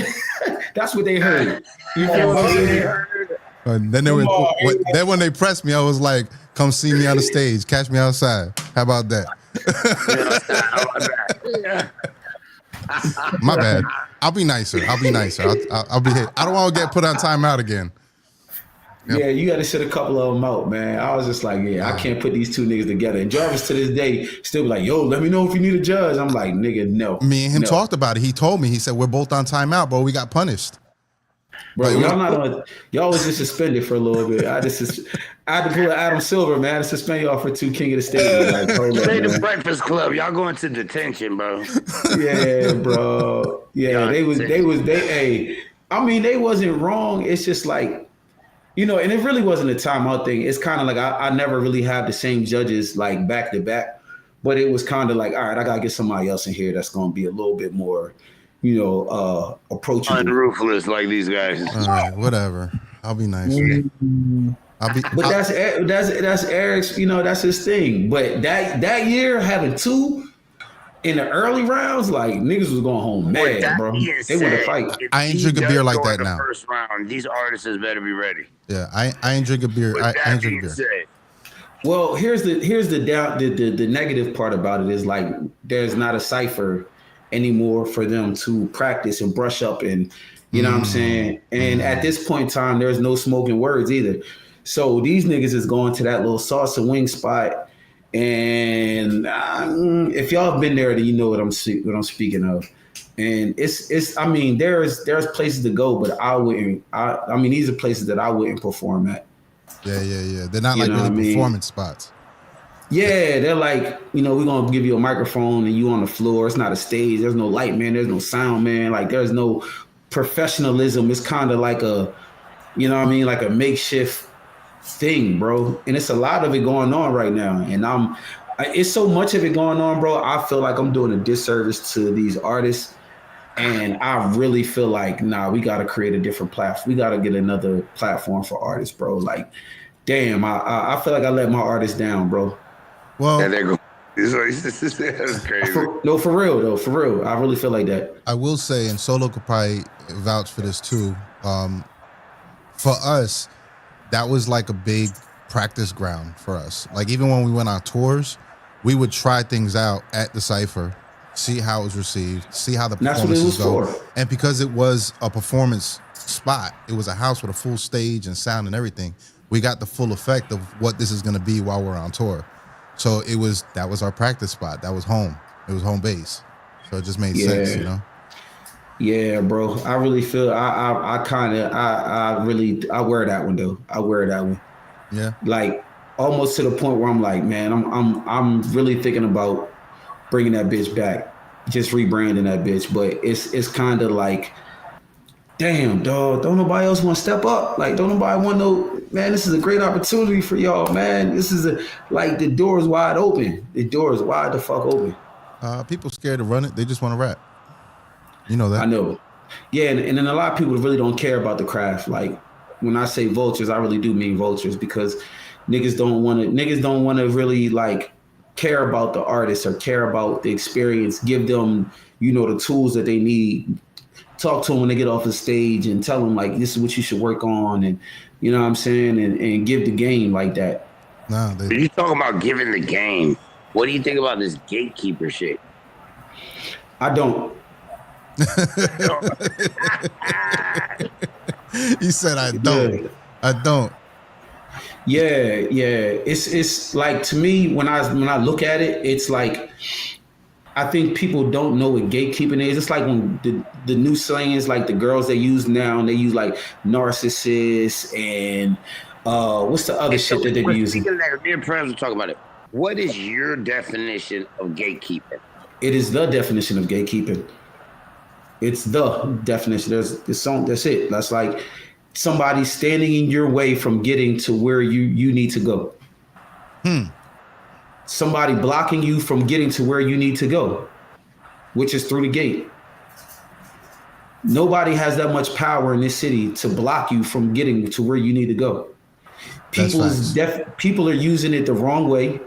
That's what they heard. You feel what I'm saying? And then when they pressed me, I was like, come see me on the stage, catch me outside. How about that? My bad. I'll be nicer. I'll be here. I don't want to get put on timeout again. Yep. Yeah, you got to sit a couple of them out, man. I was just like, yeah, I can't put these two niggas together. And Jarvis to this day still be like, yo, let me know if you need a judge. I'm like, nigga, no. Me and him talked about it. He told me, he said, we're both on timeout, bro. We got punished. Bro, y'all was just suspended for a little bit. I had to pull an Adam Silver, man. I had to suspend y'all for two King of the Stage. Like, say the Breakfast Club. Y'all going to detention, bro. Yeah, bro. Yeah, hey, I mean, they wasn't wrong. It's just like, you know, and it really wasn't a timeout thing. It's kind of like I never really have the same judges like back to back, but it was kind of like, all right, I gotta get somebody else in here that's gonna be a little bit more, you know, approachable, unruthless like these guys. All right, whatever. I'll be nice. That's Eric's, you know, that's his thing. But that year having two in the early rounds, like niggas was going home mad, bro. They want to fight. I ain't drink a beer like that now. First round, these artists better be ready. Yeah, I ain't drink a beer. I ain't drink a beer. Well, here's the negative part about it is like there's not a cipher anymore for them to practice and brush up and you know what I'm saying? And at this point in time, there's no smoking words either. So these niggas is going to that little salsa wing spot. And if y'all have been there, then you know what I'm speaking of. And it's I mean, there's places to go, but I mean, these are places that I wouldn't perform at. Yeah. They're not like really performance spots. Yeah, they're like, you know, we're going to give you a microphone and you on the floor. It's not a stage. There's no light, man. There's no sound, man. Like, there's no professionalism. It's kind of like a, you know what I mean, like a makeshift thing, bro. And it's a lot of it going on right now. And it's so much of it going on, bro. I feel like I'm doing a disservice to these artists. And I really feel like, we got to create a different platform. We got to get another platform for artists, bro. Like, damn, I feel like I let my artists down, bro. Well, there they go. That's crazy. For real though, for real. I really feel like that. I will say, and Solo could probably vouch for this too. For us, that was like a big practice ground for us. Like even when we went on tours, we would try things out at the Cypher, see how it was received, see how the performances go. And because it was a performance spot, it was a house with a full stage and sound and everything, we got the full effect of what this is going to be while we're on tour. So that was our practice spot. That was home. It was home base. So it just made sense, you know? Yeah, bro. I really feel I wear that one though. I wear that one. Yeah. Like almost to the point where I'm like, man, I'm really thinking about bringing that bitch back, just rebranding that bitch. But it's kind of like, damn, dog, don't nobody else want to step up? Like, don't nobody want no, man, this is a great opportunity for y'all, man. This is the door is wide open. The door is wide the fuck open. People scared to run it. They just want to rap. You know that. I know. Yeah, and then a lot of people really don't care about the craft. Like when I say vultures, I really do mean vultures because niggas don't want to really like care about the artist or care about the experience. Give them, the tools that they need. Talk to them when they get off the stage and tell them like this is what you should work on, and you know what I'm saying, and give the game like that. No, you talking about giving the game. What do you think about this gatekeeper shit? I don't. He said, "I don't. Yeah. I don't." Yeah. It's like, to me, when I look at it, it's like I think people don't know what gatekeeping is. It's like when the new slangs, like the girls they use now, and they use like narcissists and what's the other shit that they be using? Me and friends will talk about it. What is your definition of gatekeeping? It is the definition of gatekeeping. It's the definition. That's it. That's like somebody standing in your way from getting to where you need to go. Somebody blocking you from getting to where you need to go, which is through the gate. Nobody has that much power in this city to block you from getting to where you need to go. People are using it the wrong way.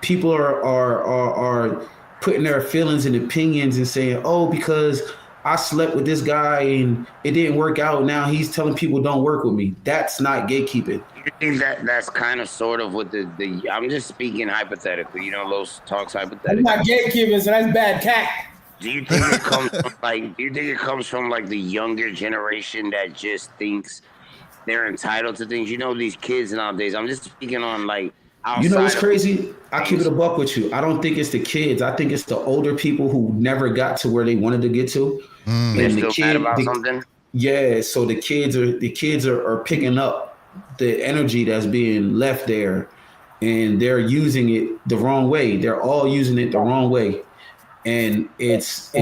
People are putting their feelings and opinions and saying, oh, because I slept with this guy and it didn't work out, now he's telling people don't work with me. That's not gatekeeping. You think that's kind of sort of what the I'm just speaking hypothetically, Los talks hypothetically. That's not gatekeeping, so that's bad cat. Do you think it comes from like the younger generation that just thinks they're entitled to things? These kids nowadays. I'm just speaking on like outside. What's crazy? I keep it a buck with you. I don't think it's the kids. I think it's the older people who never got to where they wanted to get to. They're still mad about something. Yeah, so the kids are picking up the energy that's being left there, and they're using it the wrong way. They're all using it the wrong way. And it's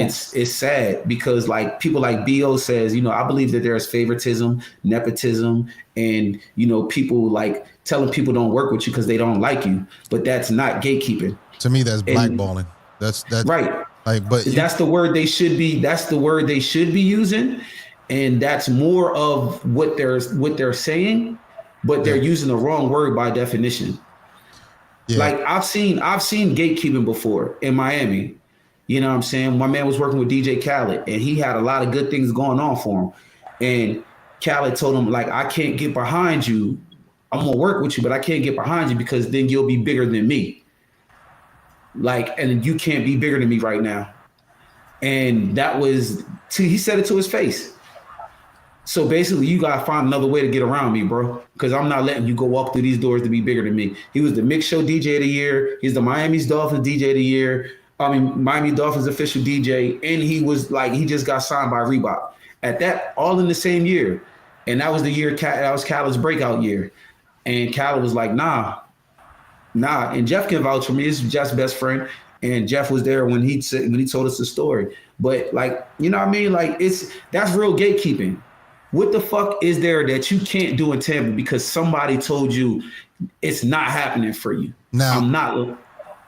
sad because like people like B.O. says, I believe that there's favoritism, nepotism, and people like telling people don't work with you because they don't like you. But that's not gatekeeping. To me, that's blackballing. That's right. Like, but that's the word they should be. That's the word they should be using, and that's more of what they're saying, but they're using the wrong word by definition. Yeah. Like I've seen gatekeeping before in Miami. You know what I'm saying? My man was working with DJ Khaled, and he had a lot of good things going on for him. And Khaled told him, like, I can't get behind you. I'm gonna work with you, but I can't get behind you because then you'll be bigger than me. Like, and you can't be bigger than me right now. And that was, he said it to his face. So basically, you gotta find another way to get around me, bro, because I'm not letting you go walk through these doors to be bigger than me. He was the Mix Show DJ of the year. He's the Miami Dolphins DJ of the year. Miami Dolphins official DJ, and he was like, he just got signed by Reebok. At that, all in the same year. And that was the year, that was Khaled's breakout year. And Khaled was like, nah. And Jeff can vouch for me. He's Jeff's best friend. And Jeff was there when he told us the story. But like, you know what I mean? Like that's real gatekeeping. What the fuck is there that you can't do in Tampa because somebody told you it's not happening for you? Now, I'm not.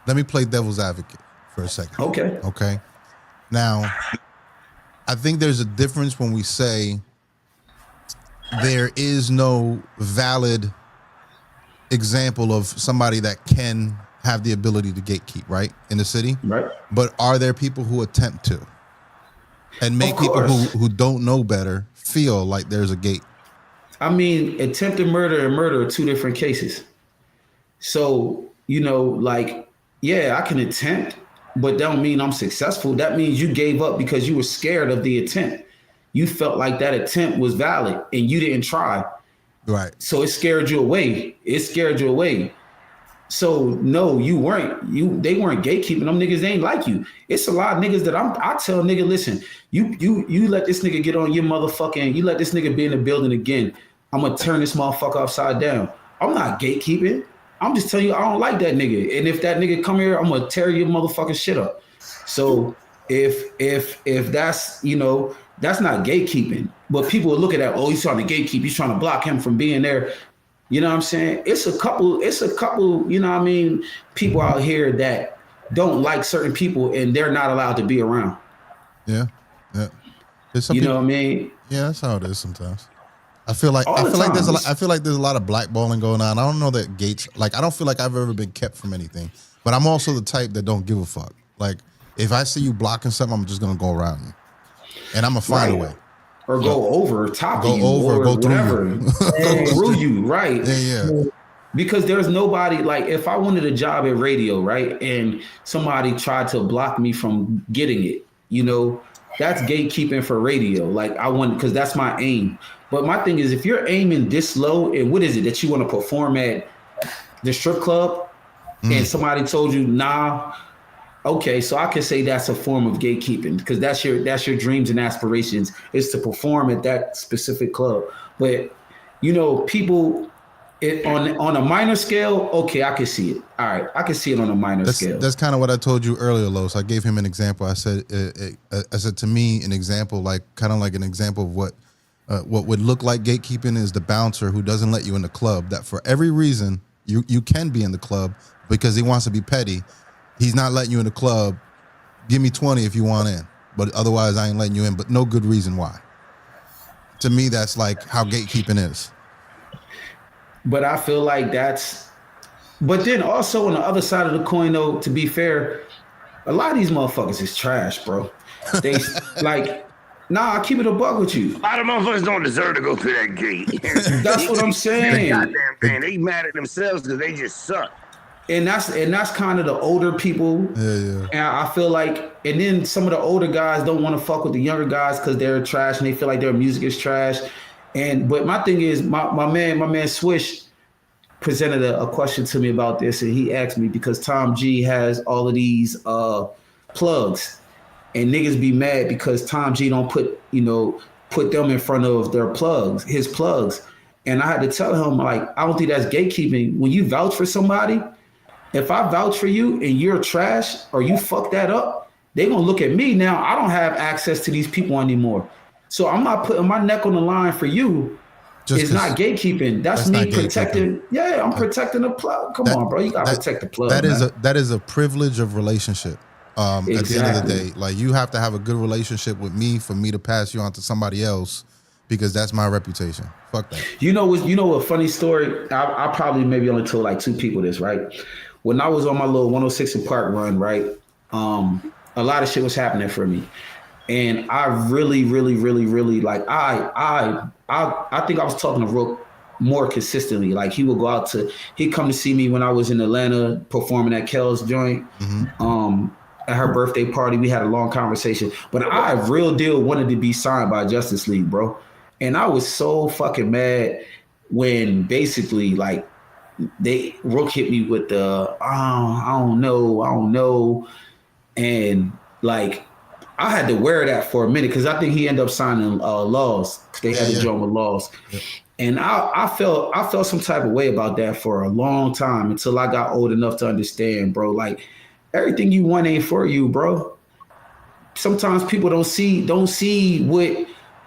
Let me play devil's advocate for a second. Okay. Now, I think there's a difference when we say there is no valid example of somebody that can have the ability to gatekeep, right, in the city. Right. But are there people who attempt to and make people who don't know better feel like there's a gate? I mean, attempted murder and murder are two different cases. So, you know, like, yeah, I can attempt, but that don't mean I'm successful. That means you gave up because you were scared of the attempt. You felt like that attempt was valid and you didn't try. Right. So it scared you away. It scared you away. So no, you weren't. They weren't gatekeeping. Them niggas, they ain't like you. It's a lot of niggas that I tell nigga, listen, you let this nigga get on your motherfucking, you let this nigga be in the building again. I'm gonna turn this motherfucker upside down. I'm not gatekeeping. I'm just telling you, I don't like that nigga. And if that nigga come here, I'm gonna tear your motherfucking shit up. So if that's, you know, that's not gatekeeping. But people will look at that, oh, he's trying to gatekeep, he's trying to block him from being there. You know what I'm saying? It's a couple, you know what I mean, people out here that don't like certain people and they're not allowed to be around. Yeah. Yeah. You people, know what I mean? Yeah, that's how it is sometimes. I feel like there's a lot of blackballing going on. I don't know that gates, like, I don't feel like I've ever been kept from anything, but I'm also the type that don't give a fuck. Like, if I see you blocking something, I'm just gonna go around you, and I'm gonna find a way. Or go over top of you, go through whatever. you. Go through you, right? Yeah. Because there's nobody, like, if I wanted a job at radio, right, and somebody tried to block me from getting it, you know, that's gatekeeping for radio. Like, I want, because that's my aim. But my thing is, if you're aiming this low, and what is it that you want to perform at the strip club, and somebody told you, nah, okay, so I can say that's a form of gatekeeping, because that's your dreams and aspirations, is to perform at that specific club. But, you know, people on a minor scale, okay, I can see it. All right, I can see it on a minor scale. That's kind of what I told you earlier, Los. I gave him an example. I said to me, an example, like kind of like an example of what would look like gatekeeping is the bouncer who doesn't let you in the club, that for every reason you can be in the club because he wants to be petty. He's not letting you in the club. Give me 20 if you want in, but otherwise I ain't letting you in, but no good reason why. To me, that's like how gatekeeping is. But I feel like but then also on the other side of the coin, though, to be fair, a lot of these motherfuckers is trash, bro. They like, nah, I keep it a buck with you. A lot of motherfuckers don't deserve to go through that gate. That's what I'm saying. Goddamn thing. They mad at themselves because they just suck. And that's kind of the older people. Yeah. And I feel like, and then some of the older guys don't want to fuck with the younger guys because they're trash and they feel like their music is trash. But my thing is, my man Swish presented a question to me about this, and he asked me, because Tom G has all of these plugs, and niggas be mad because Tom G don't put them in front of his plugs. And I had to tell him, like, I don't think that's gatekeeping. When you vouch for somebody, if I vouch for you and you're trash or you fuck that up, they gonna look at me now. I don't have access to these people anymore. So I'm not putting my neck on the line for you. It's not gatekeeping. That's me protecting. Yeah, I'm protecting the plug. Come on, bro. You gotta protect the plug. That is a privilege of relationship. Exactly. At the end of the day, like, you have to have a good relationship with me for me to pass you on to somebody else, because that's my reputation. Fuck that. You know what funny story? I probably maybe only told like 2 people this, right? When I was on my little 106 and Park run, right? A lot of shit was happening for me. And I really, really, really, really, like, I think I was talking to Rook more consistently. Like, he'd come to see me when I was in Atlanta performing at Kel's joint. Mm-hmm. At her birthday party, we had a long conversation. But I real deal wanted to be signed by Justice League, bro. And I was so fucking mad when basically, like, Rook hit me with the, I don't know. And, like, I had to wear that for a minute, because I think he ended up signing Laws. They had to join with Laws. Yeah. And I felt some type of way about that for a long time, until I got old enough to understand, bro. Like, everything you want ain't for you, bro. Sometimes people don't see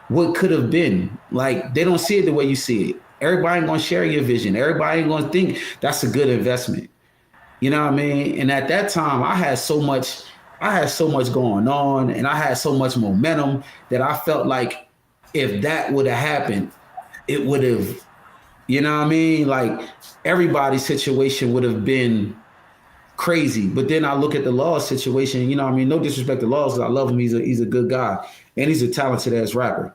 what could have been. Like, they don't see it the way you see it. Everybody ain't gonna share your vision. Everybody ain't gonna think that's a good investment. You know what I mean? And at that time, I had so much going on, and I had so much momentum that I felt like if that would have happened, it would have, you know what I mean? Like, everybody's situation would have been crazy. But then I look at the Laws situation, you know what I mean? No disrespect to Laws, I love him. He's a good guy. And he's a talented ass rapper.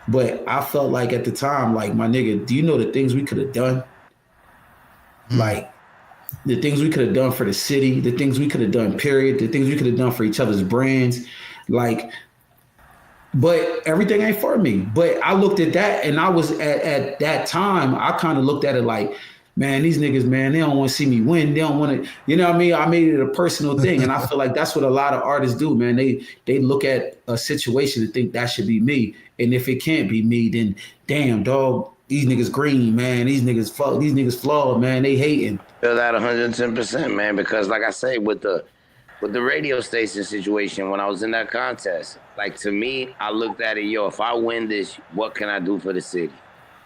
But I felt like at the time, like, my nigga, do you know the things we could have done? Like, the things we could have done for the city, the things we could have done, period, the things we could have done for each other's brands. Like, but everything ain't for me. But I looked at that, and I was at that time, I kind of looked at it like, man, these niggas, man, they don't want to see me win. They don't want to, you know what I mean? I made it a personal thing. And I feel like that's what a lot of artists do, man. They look at a situation and think that should be me. And if it can't be me, then damn, dog, these niggas green, man. These niggas flawed, man. They hating. Feel that 110%, man, because like I say, with the radio station situation, when I was in that contest, like, to me, I looked at it, yo, if I win this, what can I do for the city?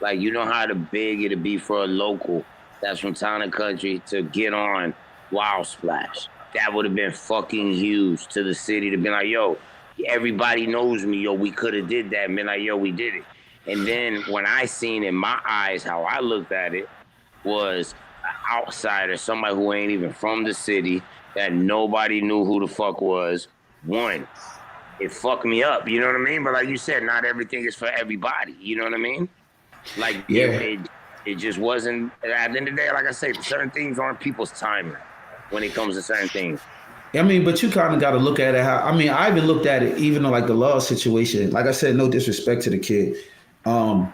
Like, you know how big it'd be for a local that's from town and country to get on Wild Splash. That would have been fucking huge to the city to be like, yo, everybody knows me, yo, we could have did that, and been like, yo, we did it. And then when I seen in my eyes how I looked at it was an outsider, somebody who ain't even from the city, that nobody knew who the fuck was, won. It fucked me up, you know what I mean? But like you said, not everything is for everybody, you know what I mean? Like, yeah. It just wasn't, at the end of the day, like I say, certain things aren't people's timing when it comes to certain things. I mean, but you kind of got to look at it how, I mean, I even looked at it, even though like the Law situation, like I said, no disrespect to the kid. I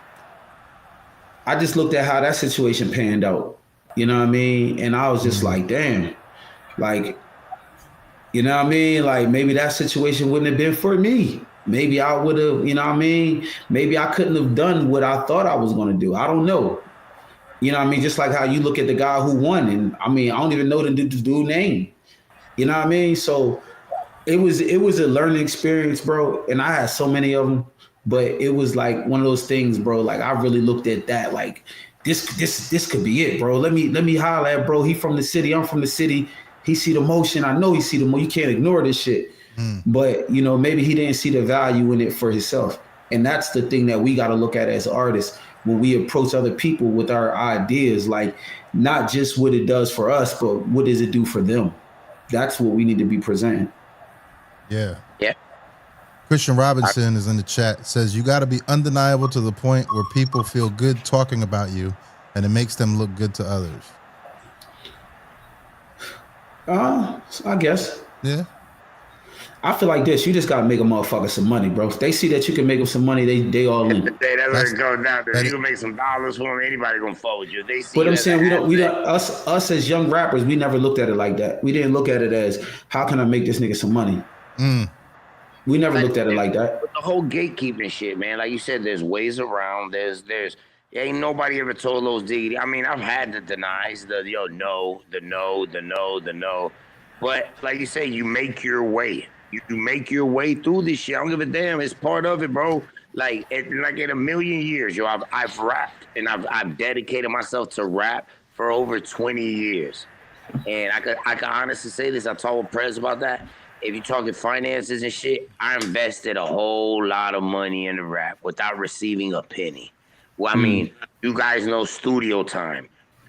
just looked at how that situation panned out, you know what I mean? And I was just like, damn, like, you know what I mean? Like, maybe that situation wouldn't have been for me. Maybe I would have, you know what I mean? Maybe I couldn't have done what I thought I was going to do. I don't know. You know what I mean? Just like how you look at the guy who won. And I mean, I don't even know the dude's name. You know what I mean? So it was a learning experience, bro. And I had so many of them, but it was like one of those things, bro. Like, I really looked at that like, this could be it, bro. Let me holler at bro. He from the city. I'm from the city. He see the motion. I know he see the motion. You can't ignore this shit. But, you know, maybe he didn't see the value in it for himself. And that's the thing that we got to look at as artists when we approach other people with our ideas, like, not just what it does for us, but what does it do for them? That's what we need to be presenting. Yeah. Yeah. Christian Robinson is in the chat, says you got to be undeniable to the point where people feel good talking about you and it makes them look good to others. I guess. Yeah. I feel like this. You just gotta make a motherfucker some money, bro. If they see that you can make them some money, they all in. That's what it goes down to. You can make some dollars for them. Anybody gonna fuck with you. They see. But I'm saying we don't. Us as young rappers, we never looked at it like that. We didn't look at it as how can I make this nigga some money. We never looked at it like that. With the whole gatekeeping shit, man. Like you said, there's ways around. There's. Ain't nobody ever told those diggity. I mean, I've had the denies, the no. But like you say, you make your way. You make your way through this shit. I don't give a damn. It's part of it, bro. Like in a million years, yo, I've rapped and I've dedicated myself to rap for over 20 years. And I can honestly say this. I talked with Prez about that. If you're talking finances and shit, I invested a whole lot of money into rap without receiving a penny. Well, I mean, you guys know studio time,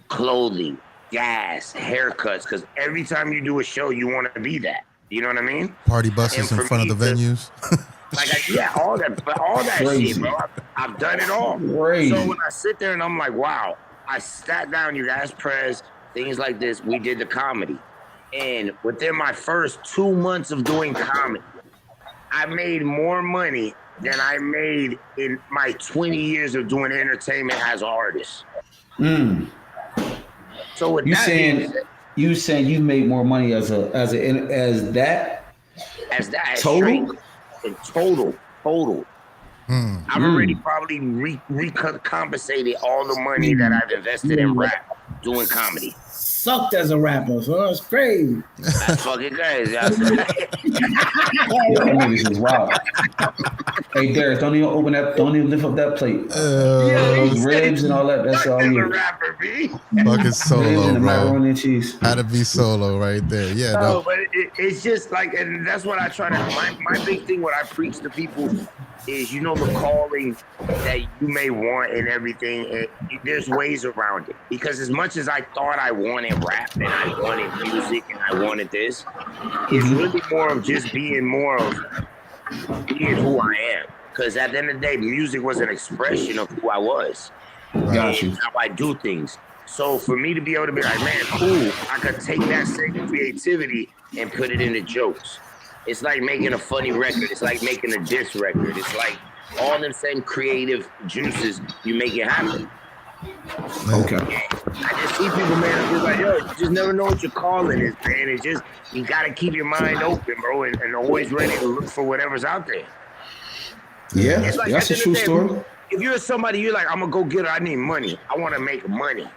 clothing, gas, haircuts, because every time you do a show, you want to be that. You know what I mean? Party buses in front of the venues. All that shit, bro. I've done it all. Crazy. So when I sit there and I'm like, wow, I sat down, you guys, Prez, things like this. We did the comedy. And within my first 2 months of doing comedy, I made more money than I made in my 20 years of doing entertainment as an artist. So with you saying you made more money as that total? Total. I've already probably recompensated all the money that I've invested in rap doing comedy. Sucked as a rapper, so that's crazy. That's fucking crazy. Niggas is wild. Hey, Darius, don't even lift up that plate. Those ribs and all that. That's all you. Rapper, B. Fucking Solo, bro. Macaroni and cheese. Had to be Solo right there. Yeah, no. But it's just like, and that's what I try to. My big thing, what I preach to people is, you know, the calling that you may want and everything. And there's ways around it, because as much as I thought I wanted rap and I wanted music and I wanted this. It's really more of just being being who I am. Because at the end of the day, music was an expression of who I was. Got you. How I do things. So for me to be able to be like, man, cool, I could take that same creativity and put it into jokes. It's like making a funny record. It's like making a diss record. It's like all them same creative juices, you make it happen. Okay. I just see people, man, just like, yo, you just never know what your calling is, man. It's just, you got to keep your mind open, bro, and always ready to look for whatever's out there. Yeah, it's like, that's a true story. If you're somebody, you're like, I'm going to go get it. I need money. I want to make money.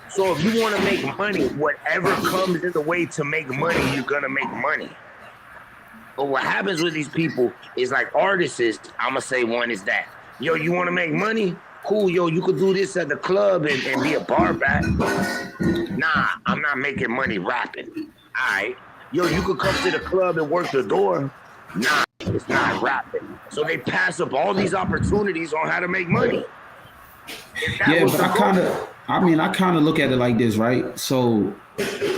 So if you want to make money, whatever comes in the way to make money, you're going to make money. But what happens with these people is like artists, I'm going to say one is that, yo, you want to make money? Cool, yo, you could do this at the club and be a bar back. Nah, I'm not making money rapping. All right. Yo, you could come to the club and work the door. Nah, it's not rapping. So they pass up all these opportunities on how to make money. Yeah, but I kind of look at it like this, right? So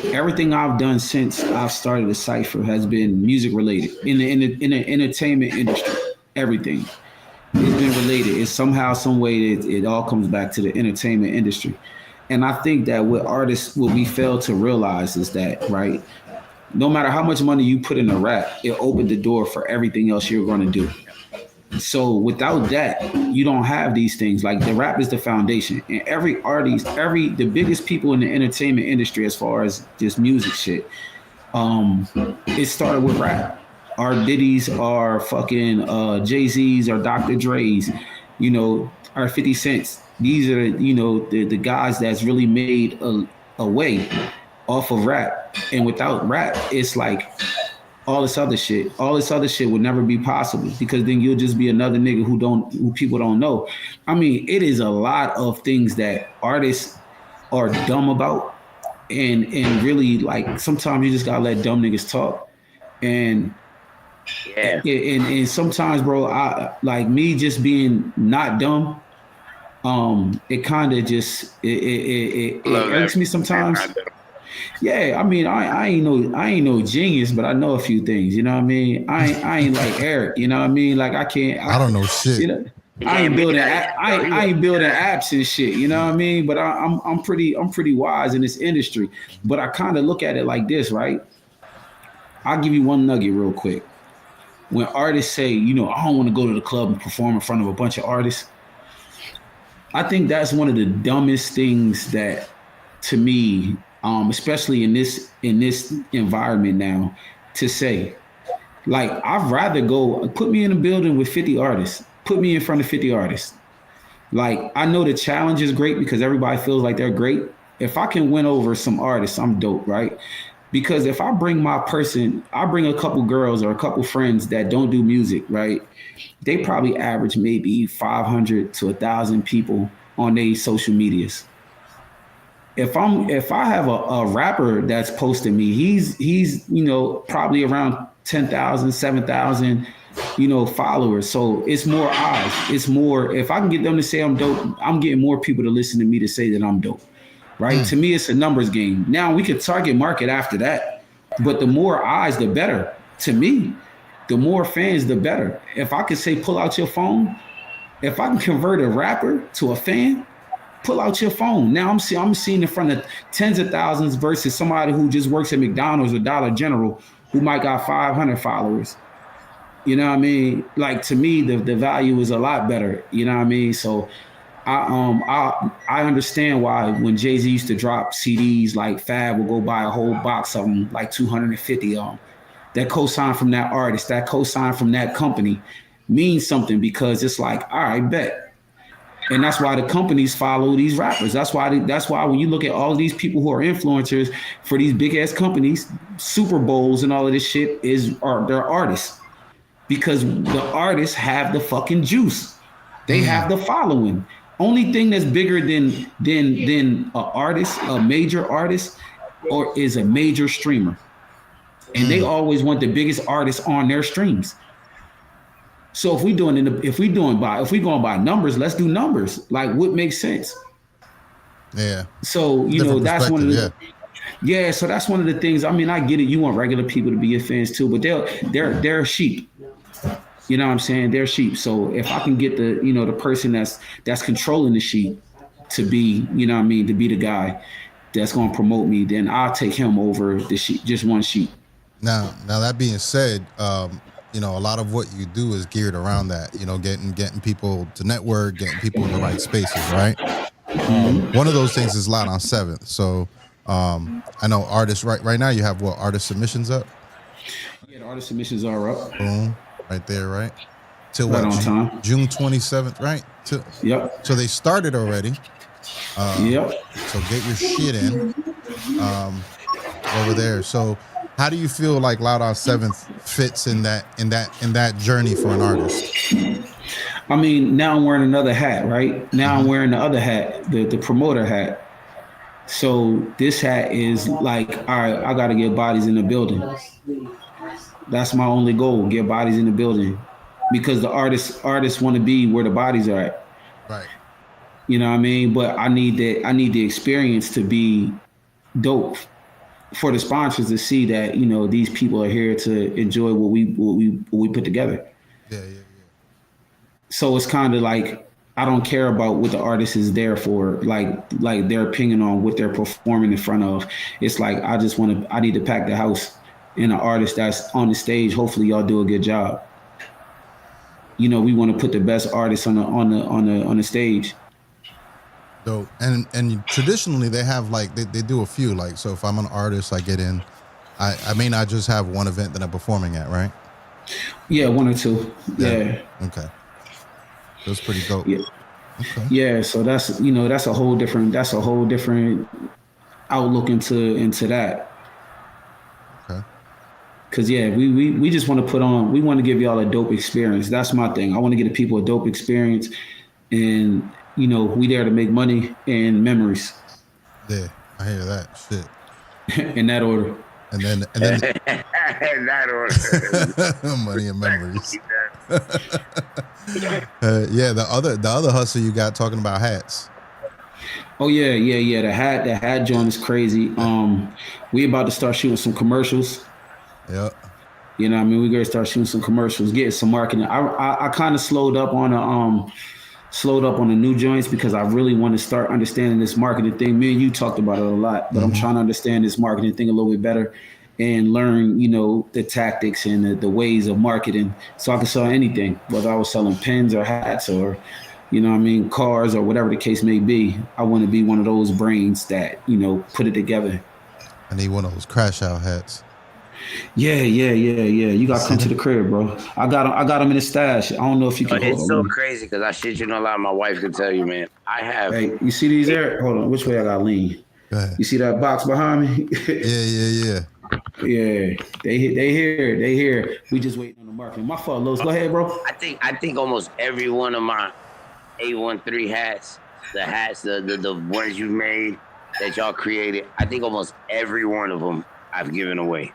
everything I've done since I've started the Cypher has been music related in the entertainment industry. Everything. It's been related. It's somehow, some way, it all comes back to the entertainment industry. And I think that what we fail to realize is that, right, no matter how much money you put in a rap, it opened the door for everything else you're going to do. So without that, you don't have these things. Like the rap is the foundation. And every artist, the biggest people in the entertainment industry, as far as just music shit, it started with rap. Our Diddy's, our fucking Jay-Z's, our Dr. Dre's, our 50 Cents. These are, the guys that's really made a way off of rap. And without rap, it's like all this other shit would never be possible, because then you'll just be another nigga who people don't know. I mean, it is a lot of things that artists are dumb about. And really, like, sometimes you just gotta let dumb niggas talk. And and sometimes, bro, I like me just being not dumb. It kind of just it irks me sometimes. Yeah, I mean, I ain't no genius, but I know a few things. You know what I mean? I ain't like Eric. You know what I mean? Like I don't know shit. I ain't building apps and shit. You know what I mean? But I'm pretty wise in this industry. But I kind of look at it like this, right? I'll give you one nugget real quick. When artists say, I don't want to go to the club and perform in front of a bunch of artists, I think that's one of the dumbest things that, to me, especially in this environment now, to say. Like, I'd rather put me in a building with 50 artists, put me in front of 50 artists. Like, I know the challenge is great because everybody feels like they're great. If I can win over some artists, I'm dope, right? Because if I bring I bring a couple girls or a couple friends that don't do music, right? They probably average maybe 500 to 1,000 people on their social medias. If I have a rapper that's posting me, he's probably around 10,000, 7,000, followers. So it's more eyes. It's more, if I can get them to say I'm dope, I'm getting more people to listen to me to say that I'm dope. Right? To me, it's a numbers game. Now we can target market after that, but the more eyes, the better. To me, the more fans, the better. If I can say, pull out your phone, if I can convert a rapper to a fan, pull out your phone. Now I'm seeing in front of tens of thousands versus somebody who just works at McDonald's or Dollar General who might got 500 followers. You know what I mean? Like, to me, the value is a lot better. You know what I mean? So I understand why when Jay-Z used to drop CDs, like Fab will go buy a whole box of them, like 250 of them. That cosign from that artist, that cosign from that company means something, because it's like, all right, bet. And that's why the companies follow these rappers. That's why when you look at all these people who are influencers for these big ass companies, Super Bowls and all of this shit they're artists, because the artists have the fucking juice. They have the following. Only thing that's bigger than a artist, a major artist, or is a major streamer. And they always want the biggest artists on their streams. So if we going by numbers, let's do numbers. Like, what makes sense? Yeah. So that's one of the Yeah, so that's one of the things. I mean, I get it. You want regular people to be your fans too, but they're sheep. You know what I'm saying? They're sheep. So if I can get the person that's controlling the sheep to be, you know what I mean, to be the guy that's going to promote me, then I'll take him over the sheep, just one sheep. Now that being said, a lot of what you do is geared around that. Getting people to network, getting people in the right spaces, right? One of those things is Loud on 7th. So I know artists right now. You have what artist submissions up? Yeah, the artist submissions are up. Boom, right there, right? Till right what? On time. June 27th, right? Yep. So they started already. Yep. So get your shit in over there. So how do you feel like Loud on 7th fits in that journey for an artist? I mean, now I'm wearing another hat, right? Now I'm wearing the other hat, the promoter hat. So this hat is like, all right, I got to get bodies in the building. That's my only goal, get bodies in the building. Because the artists want to be where the bodies are at. Right. You know what I mean? But I need the experience to be dope for the sponsors to see that, these people are here to enjoy what we put together. Yeah. So it's kind of like, I don't care about what the artist is there for, like their opinion on what they're performing in front of. It's like, I need to pack the house, and an artist that's on the stage, hopefully y'all do a good job. We want to put the best artists on the stage. Dope. And traditionally they have they do a few, so if I'm an artist, I get in, I may not just have one event that I'm performing at, right? Yeah, one or two. Yeah. Okay. That's pretty dope. Yeah. Okay. Yeah. So that's a whole different outlook into that. Okay. Cause we just want to give y'all a dope experience. That's my thing. I want to give the people a dope experience, and we there to make money and memories. Yeah, I hear that shit. In that order. And then in that order. Money and memories. The other hustle you got talking about hats. Oh yeah. The hat joint is crazy. We about to start shooting some commercials. Yep. You know what I mean? We're gonna start shooting some commercials, getting some marketing. I kind of slowed up on the new joints because I really want to start understanding this marketing thing. Me and you talked about it a lot, but I'm trying to understand this marketing thing a little bit better and learn, the tactics and the ways of marketing so I can sell anything, whether I was selling pens or hats or, cars or whatever the case may be. I want to be one of those brains that, put it together. I need one of those crash out hats. Yeah. You gotta come to the crib, bro. I got them in the stash. I don't know if you can. It's so crazy because I shit you not a lot. My wife can tell you, man. I have. Hey, you see these there? Hold on. Which way I gotta lean? Go ahead. You see that box behind me? Yeah. Yeah. They here. We just waiting on the marketing. My fault, Los. Go ahead, bro. I think almost every one of my 813 hats, the ones you made that y'all created, I think almost every one of them I've given away.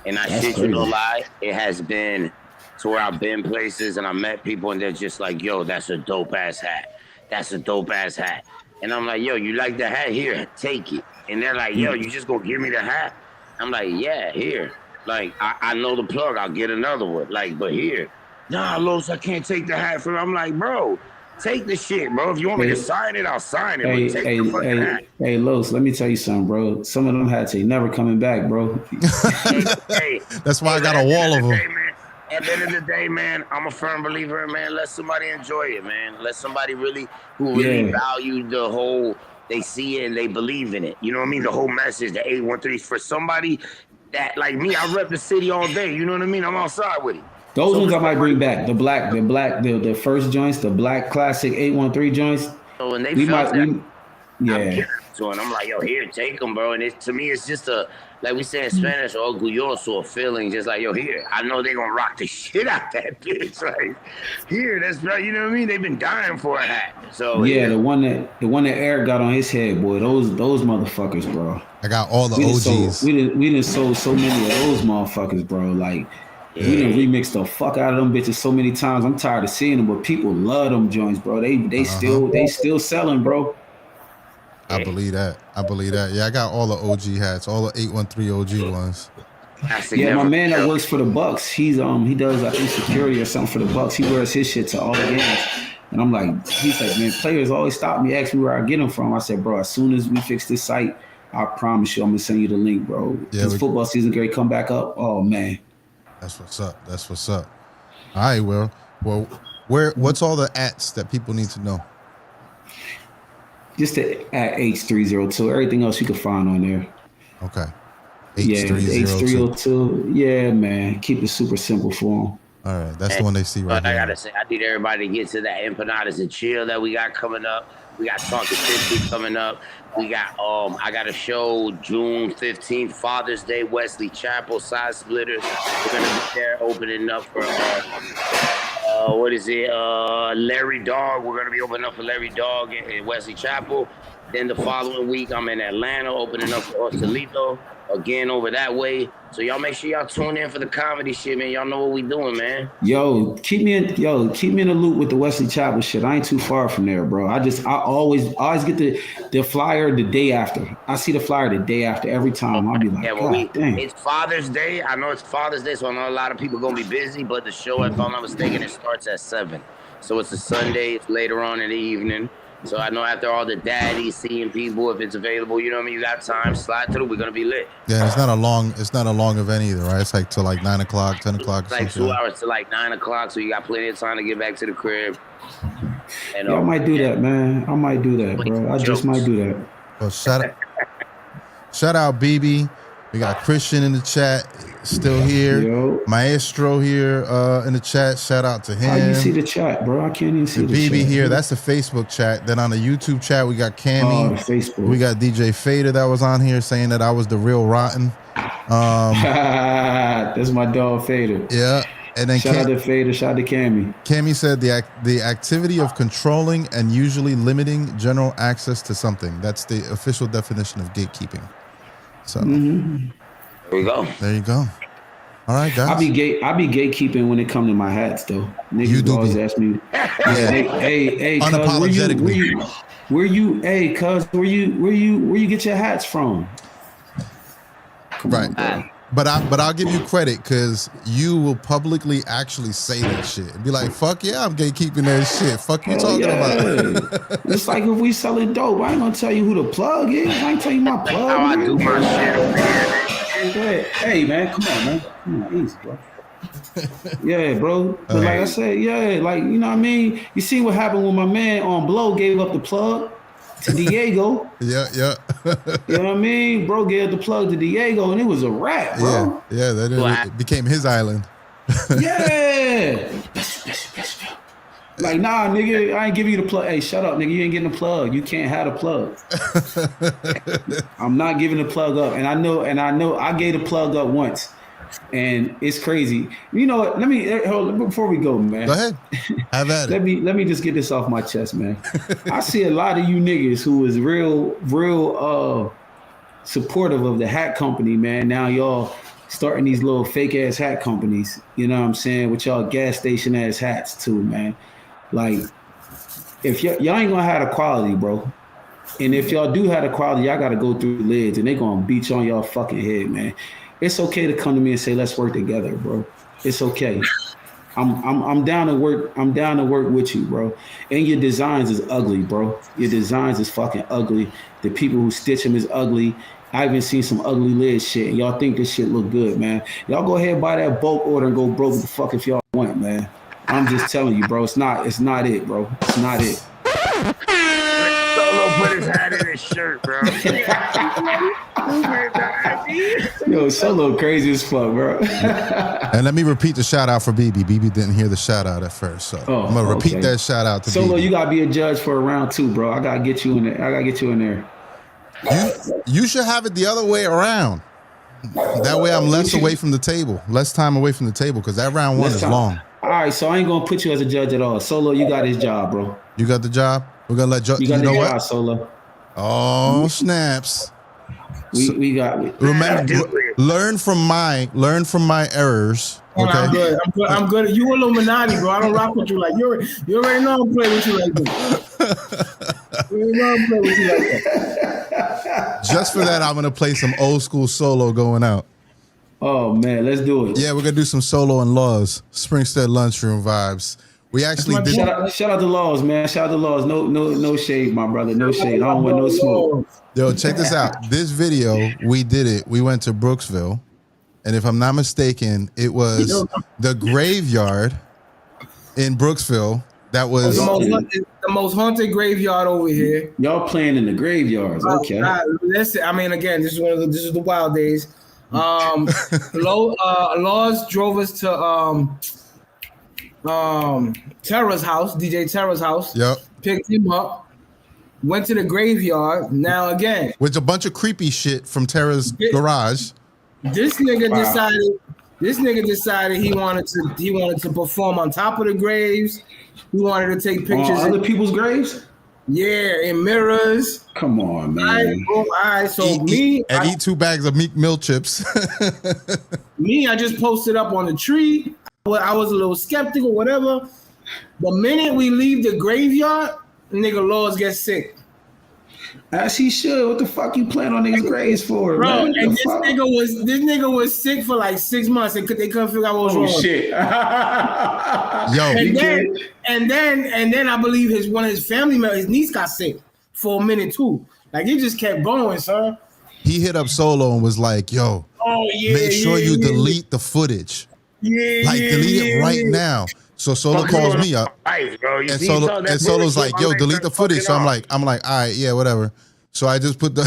And I shit you no lie, it has been to where I've been places and I met people and they're just like, yo, that's a dope ass hat. That's a dope ass hat. And I'm like, yo, you like the hat? Here, take it. And they're like, yo, you just gonna give me the hat? I'm like, yeah, here. Like, I know the plug, I'll get another one. Like, but here. Nah, Los, I can't take the hat from. I'm like, bro, take the shit, bro. If you want me to sign it, I'll sign it. But take the fucking hat. Hey, Los, let me tell you something, bro. Some of them hats ain't never coming back, bro. That's why I got a wall of them. At the end of the day, man, I'm a firm believer in, man, let somebody enjoy it, man. Let somebody who really value the whole, they see it and they believe in it. You know what I mean? The whole message, the 813 for somebody that, like me, I rep the city all day. You know what I mean? I'm outside with it. Those ones I might bring back. The first joints, the black classic 813 joints. So when they I'm like, yo, here, take them, bro. And to me, it's just like we say in Spanish, orgulloso, a feeling, just like, yo, here. I know they're gonna rock the shit out that bitch. Like, here, that's right. You know what I mean? They've been dying for a hat. So yeah, the one that Eric got on his head, boy. Those motherfuckers, bro. I got all the OGs. We didn't sold so many of those motherfuckers, bro. Like. Yeah. We done remixed the fuck out of them bitches so many times. I'm tired of seeing them, but people love them joints, bro. They still selling, bro. I believe that. Yeah, I got all the OG hats, all the 813 OG ones. Yeah, my man that works for the Bucks, he does I think security or something for the Bucks. He wears his shit to all the games, and I'm like, he's like, man, players always stop me, ask me where I get them from. I said, bro, as soon as we fix this site, I promise you, I'm gonna send you the link, bro. This football season great come back up. Oh man, that's what's up. All right, well, what's all the ats that people need to know? Just the at H302. Everything else you can find on there. Okay. H302. Yeah, man. Keep it super simple for them. All right, that's the one they see right I here. gotta say, I need everybody to get to that empanadas and chill that we got coming up. We got Talking 50 coming up. We got I got a show June 15th, Father's Day, Wesley Chapel, Side Splitters. We're gonna be there opening up for Larry Dog. We're gonna be opening up for Larry Dog in Wesley Chapel. Then the following week, I'm in Atlanta opening up for Ostalito again over that way. So y'all make sure y'all tune in for the comedy shit, man. Y'all know what we doing, man. Yo, keep me in the loop with the Wesley Chapel shit. I ain't too far from there, bro. I always get the flyer the day after. I see the flyer the day after every time. I'll be like, dang. It's Father's Day. I know it's Father's Day, so I know a lot of people gonna be busy. But the show, if I'm not mistaken, it starts at 7. So it's a Sunday. It's later on in the evening. So I know after all the daddies seeing people, if it's available, you know what I mean? You got time, slide through. We're going to be lit. Yeah, it's not a long event either, right? It's like till like 9 o'clock, 10 o'clock. It's like 2 hours to like 9 o'clock. So you got plenty of time to get back to the crib. And, I might do that, man. I might do that, bro. I just might do that. Well, shout out BB. We got Christian in the chat, still here. Yo. Maestro here in the chat. Shout out to him. How you see the chat, bro? I can't even see the BB chat. here. That's the Facebook chat. Then on the YouTube chat, we got Cammy. Facebook. We got DJ Fader that was on here saying that I was the real rotten. That's my dog Fader. Yeah. And then shout out to Fader, shout out to Cammy. Cammy said the activity of controlling and usually limiting general access to something. That's the official definition of gatekeeping. So there we go. There you go. All right, guys. I be gatekeeping when it comes to my hats, though. Niggas always ask me, hey, unapologetically. Where you get your hats from? Come on, But I'll give you credit because you will publicly actually say that shit and be like, "Fuck yeah, I'm gatekeeping that shit." Fuck you talking about? It's like if we selling dope, I ain't gonna tell you who the plug is. I ain't tell you my plug. How I do my shit over here. Hey man, come on, man. Come on, easy, bro. Yeah, bro. But like I said, like you know what I mean. You see what happened when my man on Blow gave up the plug to Diego. Yeah. You know what I mean? Bro gave the plug to Diego and it was a wrap, bro. Yeah, it became his island. Yeah. Like, nah, nigga, I ain't giving you the plug. Hey, shut up, nigga. You ain't getting the plug. You can't have the plug. I'm not giving the plug up. And I know I gave the plug up once. And it's crazy. You know what? Let me before we go, man. Go ahead. Have at it. Let me just get this off my chest, man. I see a lot of you niggas who is real supportive of the hat company, man. Now y'all starting these little fake ass hat companies, you know what I'm saying, with y'all gas station ass hats too, man. Like, if y'all ain't gonna have the quality, bro. And if y'all do have the quality, y'all gotta go through the lids and they gonna beat you on y'all fucking head, man. It's okay to come to me and say, let's work together, bro. It's okay. I'm down to work. I'm down to work with you, bro. And your designs is ugly, bro. Your designs is fucking ugly. The people who stitch them is ugly. I even seen some ugly lid shit. And y'all think this shit look good, man. Y'all go ahead and buy that bulk order and go broke the fuck if y'all want, man. I'm just telling you, bro. It's not it, bro. It's not it. Solo put his hat in his shirt, bro. Yo, Solo crazy as fuck, bro. And let me repeat the shout out for BB. BB didn't hear the shout out at first, so I'm gonna repeat that shout out to Solo. BB. You gotta be a judge for a round 2, bro. I gotta get you in there. You should have it the other way around. That way I'm less away from the table, less time away from the table, because that round 1 is long. All right, so I ain't gonna put you as a judge at all. Solo, you got his job, bro. You got the job? We're gonna let you got the job, Solo. Oh, snaps. We got remember, learn from my errors. Okay. I'm good. You Illuminati, bro. I don't rock with you like you already know I don't play with you like this. Just for that, I'm gonna play some old school solo going out. Oh man, let's do it. Yeah, we're gonna do some solo and Laws, Springstead Lunchroom vibes. We actually did. Shout out to Laws, man. Shout out to Laws. No shade, my brother. No shade. I don't want no smoke. Yo, check this out. This video, we did it. We went to Brooksville, and if I'm not mistaken, it was the graveyard in Brooksville. That was the most haunted graveyard over here. Y'all playing in the graveyards, okay? Listen, I mean, again, this is the wild days. Laws drove us to Terra's house, DJ Terra's house. Yep. Picked him up. Went to the graveyard. Now again, with a bunch of creepy shit from Terra's garage. This nigga decided he wanted to perform on top of the graves. He wanted to take pictures of other people's graves. Yeah, in mirrors. Come on, man. All right. So eat 2 bags of Meek Mill chips. I just posted up on the tree. I was a little skeptical, whatever. The minute we leave the graveyard, nigga Laws gets sick. As he should. What the fuck you playing on these graves for, bro? Man? And this nigga was sick for like 6 months, and they couldn't figure out what was wrong. Shit. Yo, and then I believe one of his family members, his niece, got sick for a minute too. Like it just kept going, son. He hit up Solo and was like, "Yo, make sure you delete the footage. Delete it right now." So Solo calls me up, and Solo's like, "Yo, delete the footage." So I'm like, all right, yeah, whatever. So I just put the,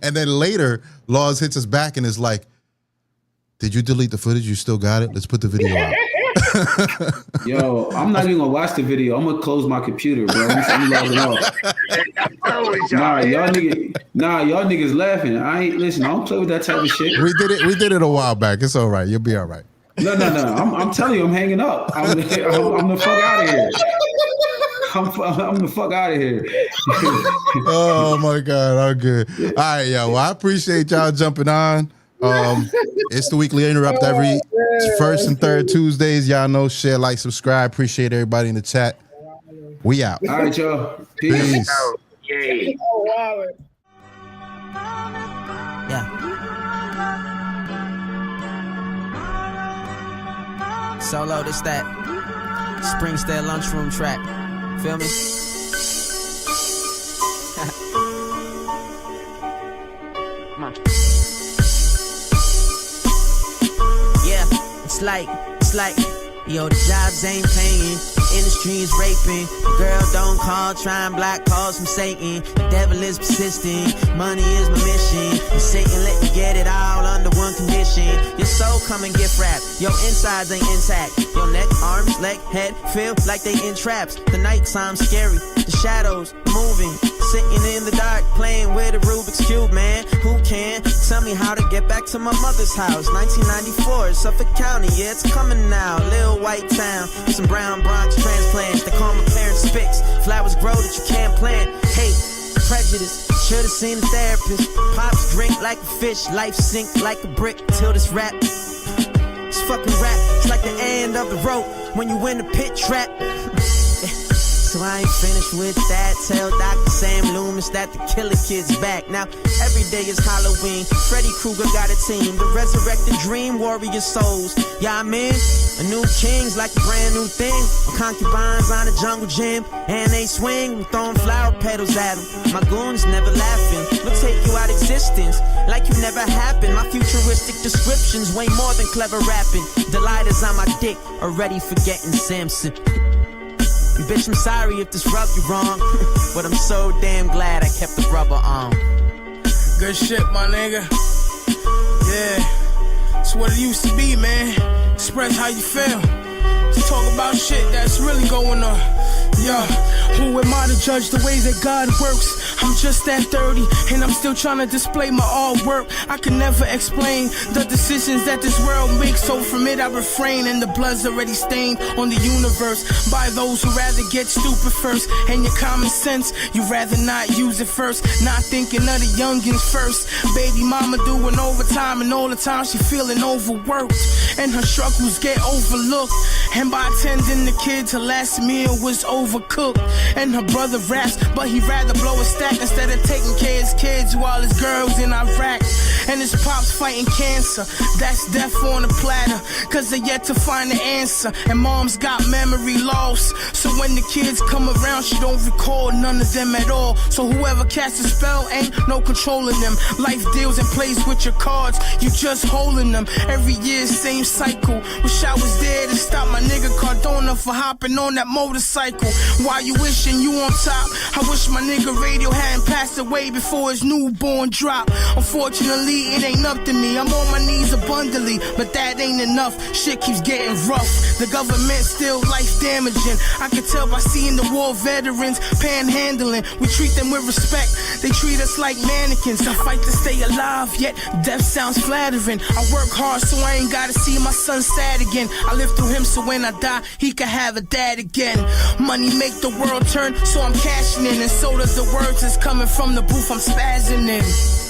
and then later, Laws hits us back and is like, "Did you delete the footage? You still got it? Let's put the video out." Yo, I'm not even gonna watch the video. I'm gonna close my computer, bro. I'm logging off. Y'all niggas laughing. I don't play with that type of shit. We did it a while back. It's all right. You'll be all right. No. I'm telling you, I'm hanging up. I'm the fuck out of here. I'm the fuck out of here. Oh my God, I'm good. All right, yo. Well, I appreciate y'all jumping on. It's the Weekly Interrtupt every first and third Tuesdays. Y'all know, share, like, subscribe. Appreciate everybody in the chat. We out. All right, y'all. Peace. Yeah. Solo, this that Springstead Lunchroom track. Feel me? Come on. Yeah, it's like, yo, the jobs ain't paying, industry's raping. The girl don't call, try and block calls from Satan. The devil is persistent, money is my mission. And Satan let me get it all under one condition. Your soul come and get wrapped, your insides ain't intact. Your neck, arms, leg, head, feel like they in traps. The nighttime's scary, the shadows moving. Sitting in the dark, playing with a Rubik's Cube, man. Who can tell me how to get back to my mother's house? 1994, Suffolk County, yeah, it's coming now. Little white town, some brown Bronx transplants. They call my parents spics. Flowers grow that you can't plant. Hate, prejudice, should've seen a therapist. Pops drink like a fish, life sink like a brick. Till this rap, this fucking rap, it's like the end of the rope when you in the pit trap. So I ain't finished with that. Tell Dr. Sam Loomis that the killer kid's back. Now, every day is Halloween. Freddy Krueger got a team. The resurrected dream warrior souls. Yeah, I'm in. A new king's like a brand new thing. Concubines on a jungle gym. And they swing. We throwing flower petals at them. My goons never laughing. We'll take you out existence like you never happened. My futuristic descriptions way more than clever rapping. Delighters on my dick. Already forgetting Simpson. And bitch, I'm sorry if this rubbed you wrong, but I'm so damn glad I kept the rubber on. Good shit, my nigga. Yeah, it's what it used to be, man. Express how you feel. Let's talk about shit that's really going on. Yo, who am I to judge the way that God works? I'm just at 30 and I'm still trying to display my artwork. I can never explain the decisions that this world makes, so from it I refrain. And the blood's already stained on the universe by those who rather get stupid first. And your common sense, you rather not use it first. Not thinking of the youngins first. Baby mama doing overtime and all the time she feeling overworked. And her struggles get overlooked. And And by attending the kids, her last meal was overcooked. And her brother raps, but he'd rather blow a stack instead of taking care of his kids while his girls in Iraq. And his pops fighting cancer, that's death on a platter, cause they yet to find the answer. And mom's got memory loss, so when the kids come around, she don't recall none of them at all. So whoever casts a spell ain't no controlling them. Life deals and plays with your cards, you just holding them. Every year, same cycle. Wish I was there to stop my nigga Cardona for hopping on that motorcycle. While you wishing you on top, I wish my nigga Radio hadn't passed away before his newborn drop. Unfortunately, it ain't up to me. I'm on my knees abundantly, but that ain't enough. Shit keeps getting rough. The government still life damaging. I can tell by seeing the war veterans panhandling. We treat them with respect. They treat us like mannequins. I fight to stay alive, yet death sounds flattering. I work hard so I ain't gotta see my son sad again. I live through him so when I die, he can have a dad again. Money make the world turn, so I'm cashing in. And so does the words that's coming from the booth I'm spazzing in.